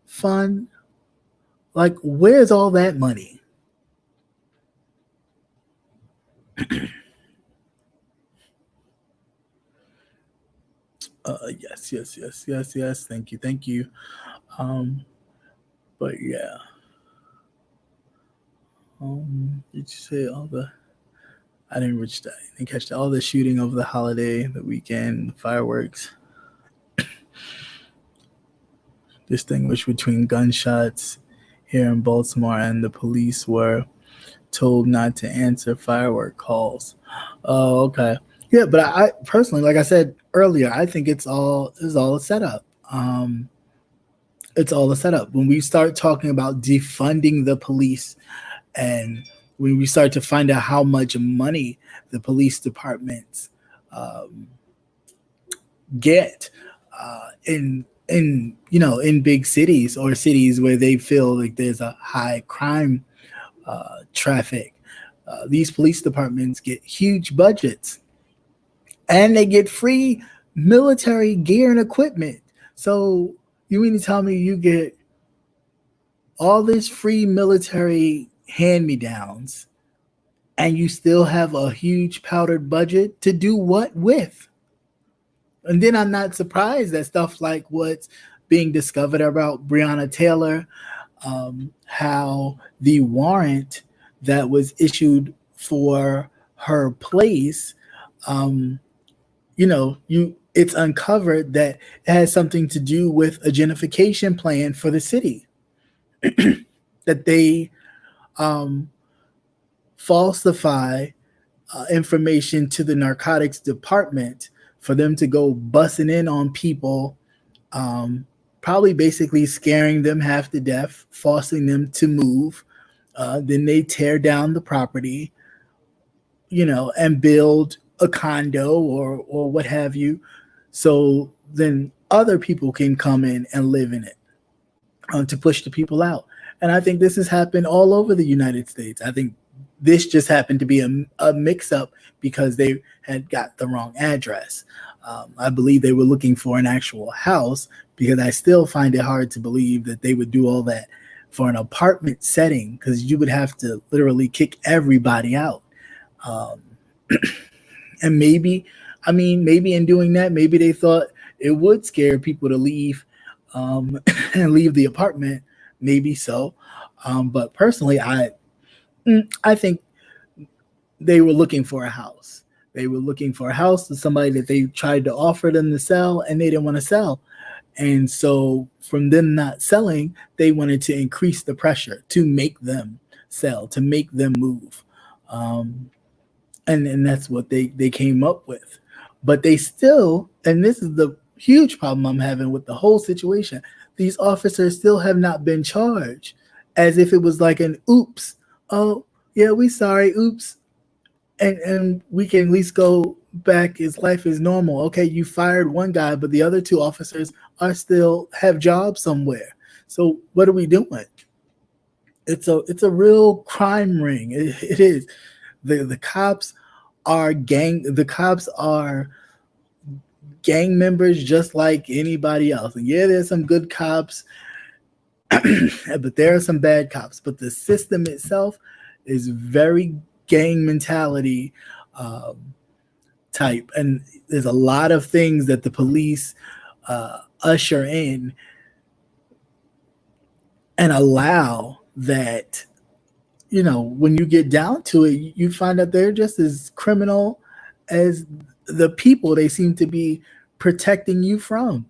fund. Like, where's all that money? Yes. Thank you. Um, but yeah. Did you say all the? I didn't reach that. I didn't catch that. All the shooting over the holiday, the weekend, the fireworks. Distinguish between gunshots here in Baltimore, and the police were told not to answer firework calls. Oh, okay. Yeah, but I personally, like I said earlier, I think it's all a setup. It's all a setup. When we start talking about defunding the police, and when we start to find out how much money the police departments um, get in big cities or cities where they feel like there's a high crime traffic, these police departments get huge budgets and they get free military gear and equipment. So you mean to tell me you get all this free military hand-me-downs and you still have a huge powdered budget to do what with? And then I'm not surprised that stuff like what's being discovered about Breonna Taylor, how the warrant that was issued for her place, it's uncovered that it has something to do with a gentrification plan for the city. That they falsify information to the narcotics department for them to go bussing in on people, probably basically scaring them half to death, forcing them to move. Then they tear down the property, and build a condo or what have you. So then other people can come in and live in it, to push the people out. And I think this has happened all over the United States. I think this just happened to be a mix-up because they had got the wrong address. I believe they were looking for an actual house, because I still find it hard to believe that they would do all that for an apartment setting, because you would have to literally kick everybody out. Um, and maybe in doing that, maybe they thought it would scare people to leave and leave the apartment. Maybe so. But personally, I think they were looking for a house. They were looking for a house to somebody that they tried to offer them to sell, and they didn't want to sell. And so from them not selling, they wanted to increase the pressure to make them sell, to make them move. And that's what they came up with. But they still, and this is the huge problem I'm having with the whole situation, these officers still have not been charged, as if it was like an oops. Oh, yeah, we sorry, oops. And we can at least go back as life is normal. Okay, you fired one guy, but the other two officers are still have jobs somewhere. So what are we doing? It's a real crime ring. It is. The cops are gang members just like anybody else. And yeah, there's some good cops, but there are some bad cops. But the system itself is very gang mentality type, and there's a lot of things that the police usher in and allow that, when you get down to it, you find that they're just as criminal as the people they seem to be protecting you from.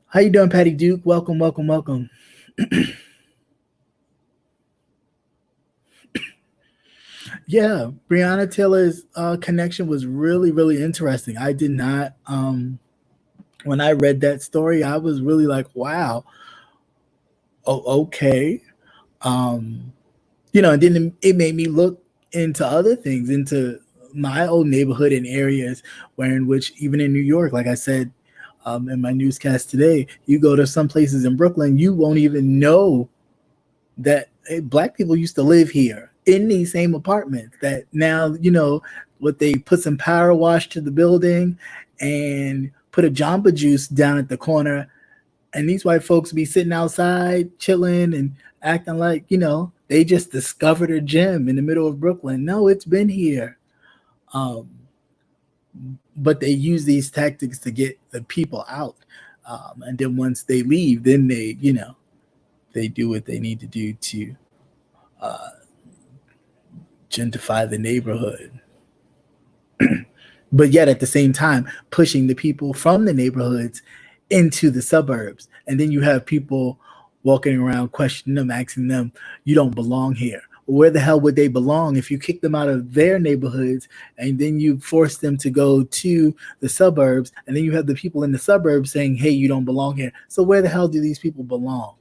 How you doing, Patty Duke? Welcome. Yeah, Breonna Taylor's connection was really, really interesting. I did not, when I read that story, I was really like, wow, oh, okay. And then it made me look into other things, into my old neighborhood and areas in which, even in New York, like I said in my newscast today, you go to some places in Brooklyn, you won't even know that Black people used to live here in these same apartments, that now, what they put some power wash to the building and put a Jamba Juice down at the corner, and these white folks be sitting outside chilling and acting like, they just discovered a gem in the middle of Brooklyn. No, it's been here. But they use these tactics to get the people out. And then once they leave, then they do what they need to do to gentrify the neighborhood. But yet at the same time, pushing the people from the neighborhoods into the suburbs. And then you have people walking around questioning them, asking them, you don't belong here. Where the hell would they belong if you kick them out of their neighborhoods and then you force them to go to the suburbs, and then you have the people in the suburbs saying, hey, you don't belong here. So where the hell do these people belong?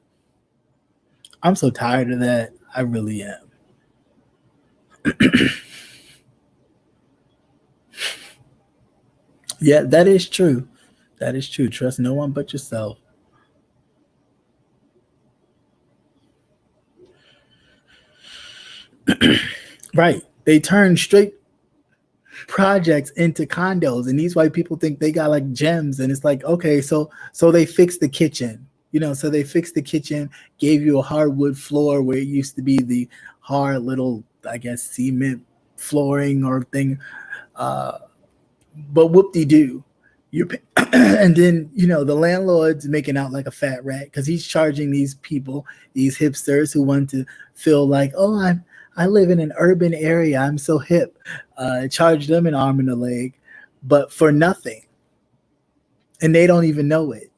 I'm so tired of that. I really am. Yeah, that is true. That is true. Trust no one but yourself. Right. They turn straight projects into condos, and these white people think they got like gems, and it's like, okay, so they fixed the kitchen. So they fixed the kitchen, gave you a hardwood floor where it used to be the hard little, I guess, cement flooring or thing. But whoop-de-doo. And then, the landlord's making out like a fat rat because he's charging these people, these hipsters who want to feel like, oh, I live in an urban area, I'm so hip. Charge them an arm and a leg, but for nothing. And they don't even know it.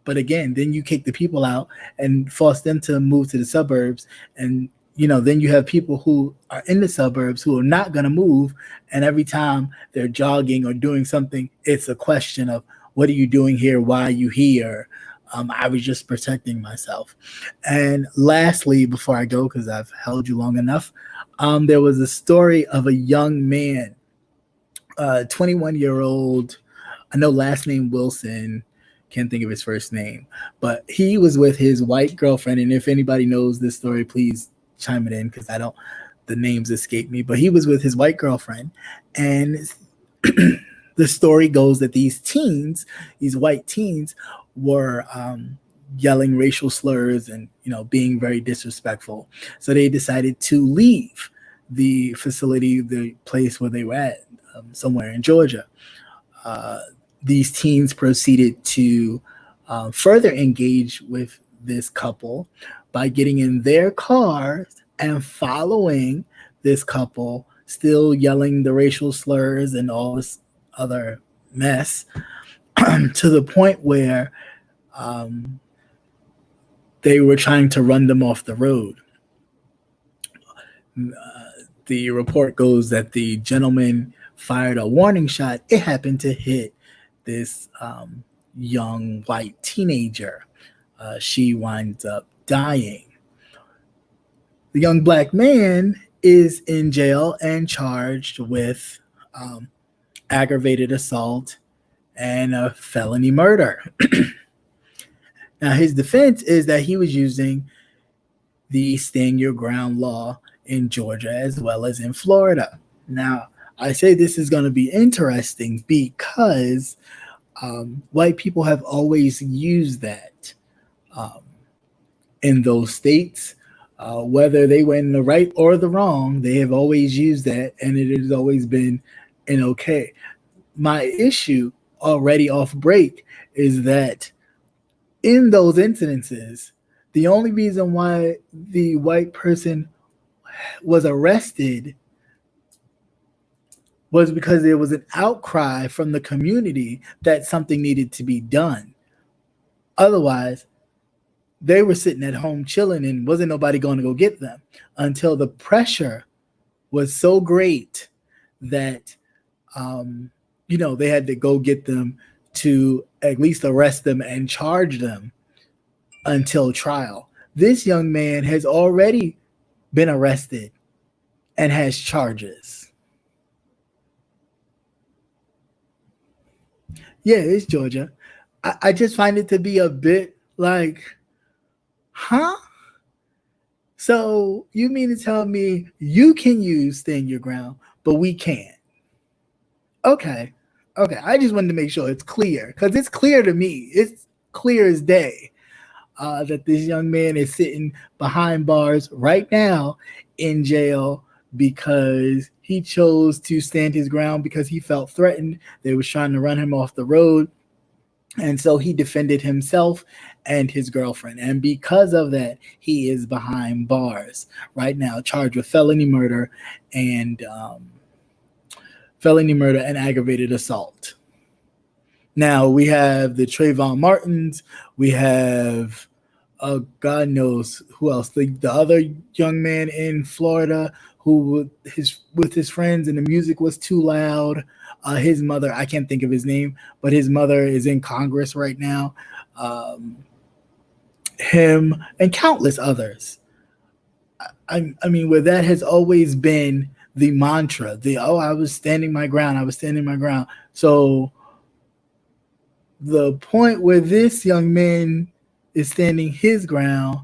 But again, then you kick the people out and force them to move to the suburbs. And, then you have people who are in the suburbs who are not going to move. And every time they're jogging or doing something, it's a question of, what are you doing here? Why are you here? I was just protecting myself. And lastly, before I go, because I've held you long enough, there was a story of a young man, 21-year-old, I know last name Wilson, can't think of his first name, but he was with his white girlfriend. And if anybody knows this story, please chime it in, because the names escape me, but he was with his white girlfriend. And the story goes that these white teens were yelling racial slurs and, being very disrespectful. So they decided to leave the facility, the place where they were at, somewhere in Georgia. These teens proceeded to further engage with this couple by getting in their cars and following this couple, still yelling the racial slurs and all this other mess, to the point where they were trying to run them off the road. The report goes that the gentleman fired a warning shot. It happened to hit this young white teenager. She winds up dying. The young black man is in jail and charged with aggravated assault and a felony murder. Now, his defense is that he was using the stand your ground law in Georgia as well as in Florida. Now, I say this is going to be interesting because white people have always used that in those states. Whether they were in the right or the wrong, they have always used that, and it has always been an okay. My issue already off break is that in those incidences, the only reason why the white person was arrested was because there was an outcry from the community that something needed to be done. Otherwise, they were sitting at home chilling and wasn't nobody going to go get them until the pressure was so great that, they had to go get them to at least arrest them and charge them until trial. This young man has already been arrested and has charges. Yeah, it's Georgia. I just find it to be a bit like, huh? So you mean to tell me you can use stand your ground, but we can't? Okay. I just wanted to make sure it's clear, because it's clear to me. It's clear as day that this young man is sitting behind bars right now in jail because he chose to stand his ground because he felt threatened. They were trying to run him off the road. And so he defended himself and his girlfriend. And because of that, he is behind bars right now, charged with felony murder and aggravated assault. Now we have the Trayvon Martins. We have, God knows who else. The other young man in Florida who with his friends and the music was too loud. His mother, I can't think of his name, but his mother is in Congress right now. Him and countless others. I mean, where that has always been the mantra, I was standing my ground. So the point where this young man is standing his ground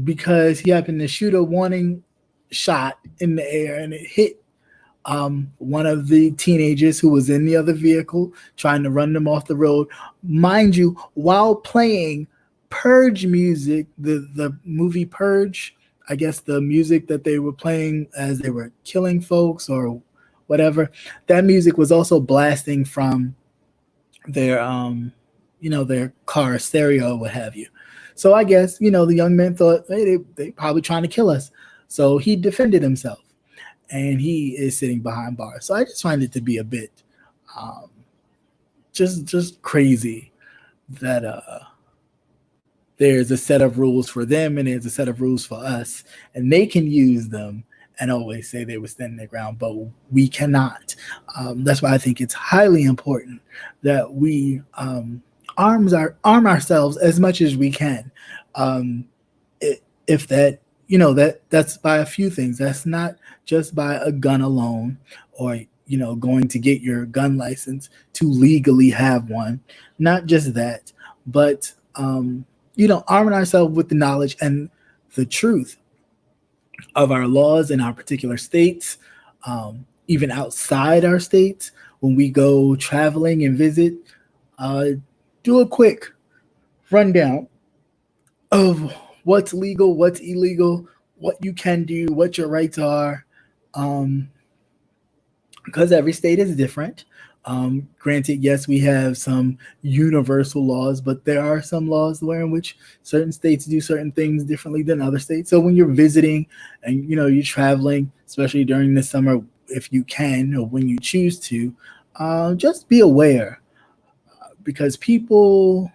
because he happened to shoot a warning shot in the air and it hit one of the teenagers who was in the other vehicle trying to run them off the road, mind you, while playing Purge music, the movie Purge. I guess the music that they were playing as they were killing folks or whatever, that music was also blasting from their their car stereo or what have you. So I guess, the young man thought, hey, they probably trying to kill us. So he defended himself and he is sitting behind bars. So I just find it to be a bit just crazy that there's a set of rules for them and there's a set of rules for us, and they can use them and always say they were standing their ground, but we cannot. That's why I think it's highly important that we arm ourselves as much as we can. If that, that's by a few things. That's not just by a gun alone or, going to get your gun license to legally have one. Not just that, but, arming ourselves with the knowledge and the truth of our laws in our particular states, even outside our states. When we go traveling and visit, do a quick rundown of what's legal, what's illegal, what you can do, what your rights are, because every state is different. Granted, yes, we have some universal laws, but there are some laws where in which certain states do certain things differently than other states. So when you're visiting and you're traveling, especially during the summer, if you can or when you choose to, just be aware because people,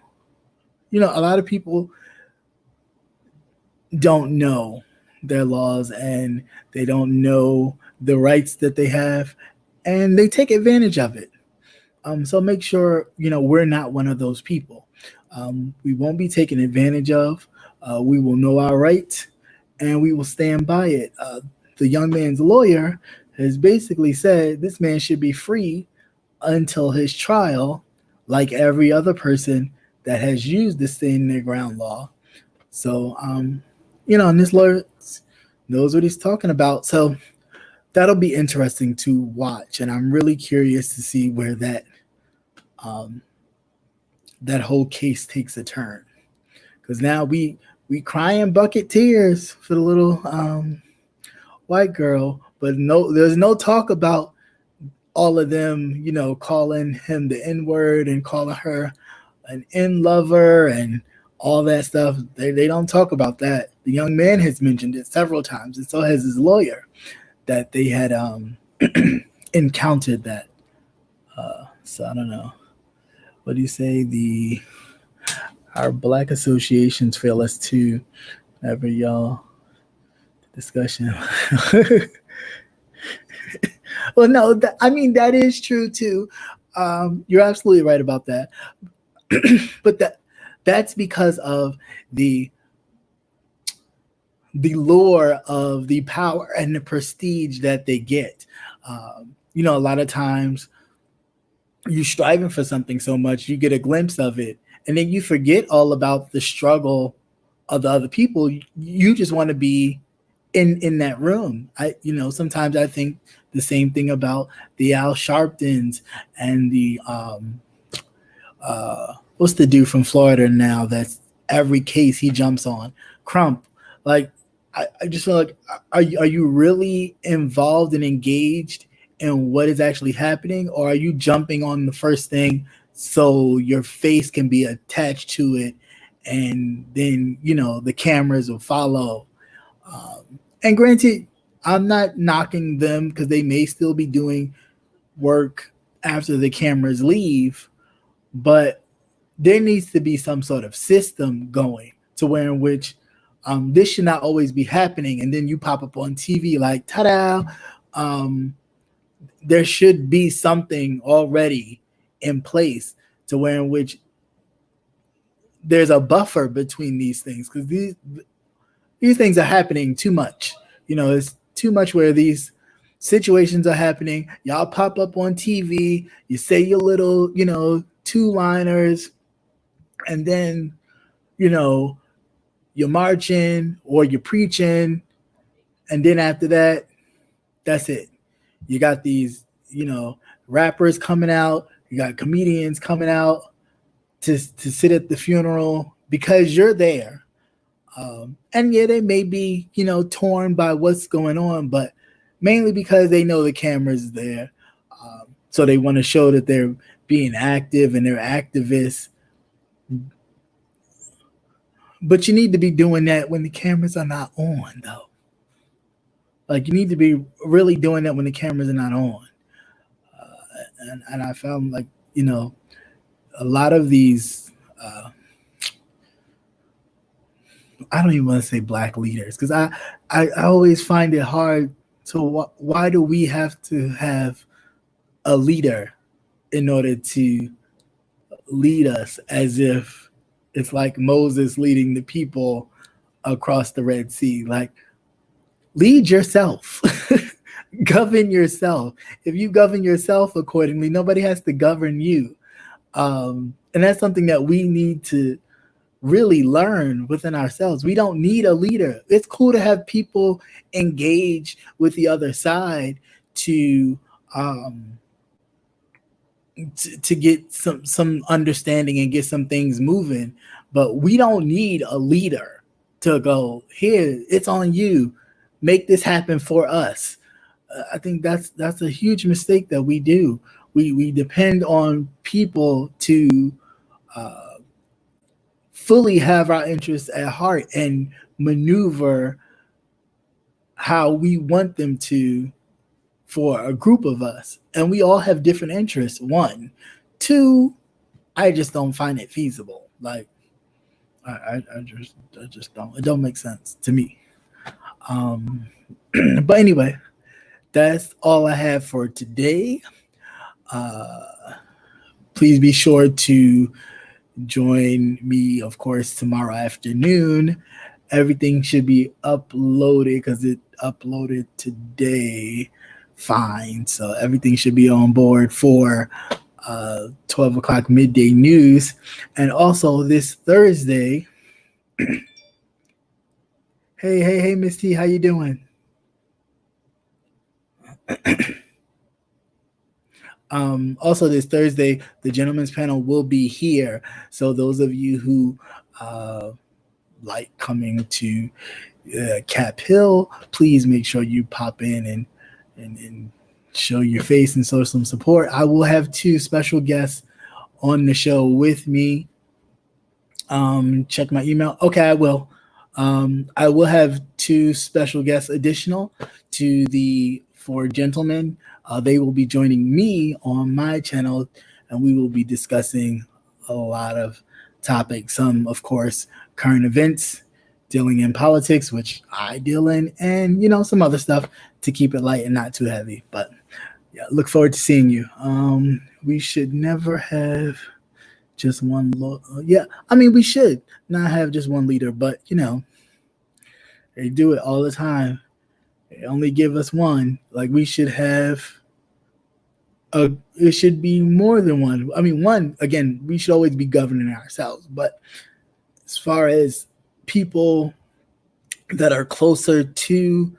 a lot of people don't know their laws and they don't know the rights that they have and they take advantage of it. So make sure, we're not one of those people. We won't be taken advantage of. We will know our rights and we will stand by it. The young man's lawyer has basically said this man should be free until his trial, like every other person that has used the stand their ground law. So, and this lawyer knows what he's talking about. So that'll be interesting to watch. And I'm really curious to see where um, that whole case takes a turn. Because now we crying bucket tears for the little white girl, but there's no talk about all of them, calling him the N word and calling her an N lover and all that stuff. They don't talk about that. The young man has mentioned it several times, and so has his lawyer, that they had encountered that. So I don't know. What do you say? Our black associations fail us too. Whenever y'all discussion. Well, no, that is true too. You're absolutely right about that. But that's because of the lure of the power and the prestige that they get. A lot of times you're striving for something so much, you get a glimpse of it, and then you forget all about the struggle of the other people. You just want to be in that room. Sometimes I think the same thing about the Al Sharptons and the what's the dude from Florida now that's every case he jumps on, Crump. Like I just feel like, are you really involved and engaged in what is actually happening, or are you jumping on the first thing so your face can be attached to it, and then the cameras will follow? And granted, I'm not knocking them because they may still be doing work after the cameras leave, but there needs to be some sort of system going to where in which this should not always be happening. And then you pop up on TV like, ta-da! There should be something already in place to where in which there's a buffer between these things, because these things are happening too much. It's too much where these situations are happening. Y'all pop up on TV, you say your little, two-liners, and then, you're marching or you're preaching, and then after that, that's it. You got these, rappers coming out, you got comedians coming out to sit at the funeral because you're there. And yeah, they may be, torn by what's going on, but mainly because they know the camera's there. So they want to show that they're being active and they're activists. But you need to be doing that when the cameras are not on, though. Like, you need to be really doing that when the cameras are not on. And I found, like, a lot of these, I don't even want to say black leaders, because I always find it hard to, why do we have to have a leader in order to lead us, as if it's like Moses leading the people across the Red Sea? Like, lead yourself. Govern yourself. If you govern yourself accordingly, nobody has to govern you. And that's something that we need to really learn within ourselves. We don't need a leader. It's cool to have people engage with the other side to get some understanding and get some things moving. but we don't need a leader to go, here, it's on you, make this happen for us. I think that's a huge mistake that we do. We depend on people to fully have our interests at heart and maneuver how we want them to for a group of us. And we all have different interests. One. Two, I just don't find it feasible. Like, I just don't. It don't make sense to me. But anyway, that's all I have for today. Please be sure to join me, of course, tomorrow afternoon. Everything should be uploaded because it uploaded today. Fine. So everything should be on board for 12 o'clock midday news. And also this Thursday. Hey, Miss T, how you doing? Also this Thursday, the gentleman's panel will be here. So those of you who like coming to Cap Hill, please make sure you pop in and show your face and show some support. I will have 2 special guests on the show with me. Check my email. Okay, I will. I will have 2 special guests additional to the 4 gentlemen. They will be joining me on my channel, and we will be discussing a lot of topics. Some, of course, current events, dealing in politics, which I deal in, and, some other stuff to keep it light and not too heavy. But yeah, look forward to seeing you. We should never have just one. We should not have just one leader, but, they do it all the time. They only give us one. Like, we should have it should be more than one. One, again, we should always be governing ourselves. But as far as people that are closer to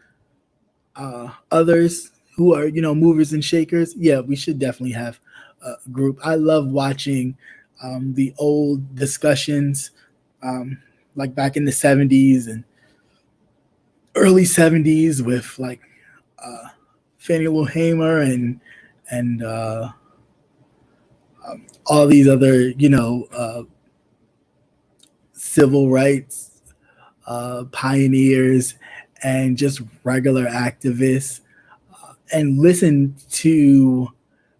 others who are, movers and shakers, yeah, we should definitely have a group. I love watching the old discussions, like back in the 70s and early 70s with like Fannie Lou Hamer and all these other, civil rights pioneers and just regular activists, and listen to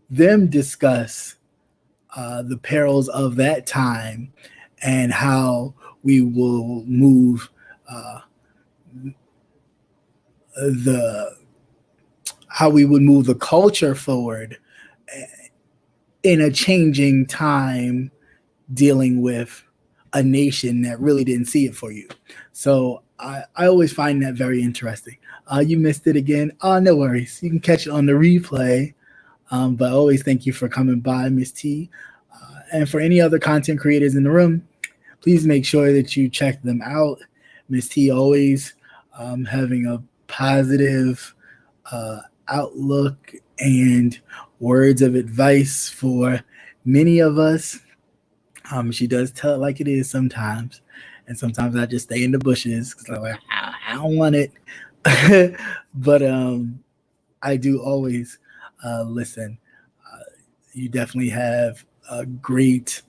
them discuss the perils of that time and how we will move the culture forward in a changing time, dealing with a nation that really didn't see it for you. So I always find that very interesting. You missed it again. No worries. You can catch it on the replay. But I always thank you for coming by, Miss T. And for any other content creators in the room, please make sure that you check them out. Miss T always having a positive outlook and words of advice for many of us. She does tell it like it is sometimes. And sometimes I just stay in the bushes because I'm like, I don't want it. But I do always listen. You definitely have a great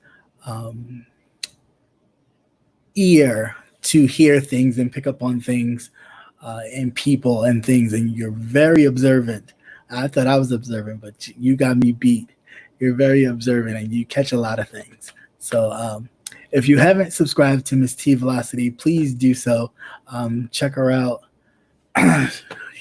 ear to hear things and pick up on things and people and things, and you're very observant. I thought I was observant, but you got me beat. You're very observant and you catch a lot of things. So if you haven't subscribed to Miss T Velocity, please do so. Check her out.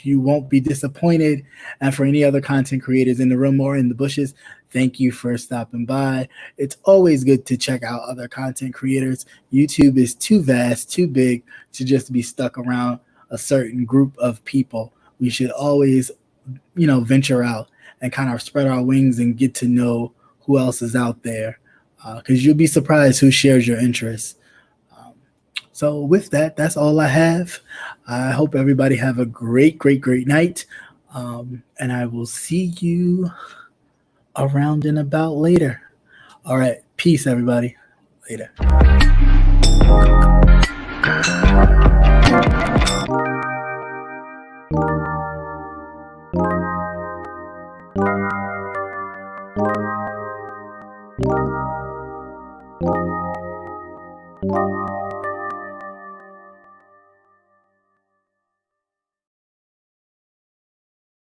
You won't be disappointed. And for any other content creators in the room or in the bushes, thank you for stopping by. It's always good to check out other content creators. YouTube is too vast, too big to just be stuck around a certain group of people. We should always, venture out and kind of spread our wings and get to know who else is out there, because you'll be surprised who shares your interests. So with that, that's all I have. I hope everybody have a great, great, great night. And I will see you around and about later. All right. Peace, everybody. Later.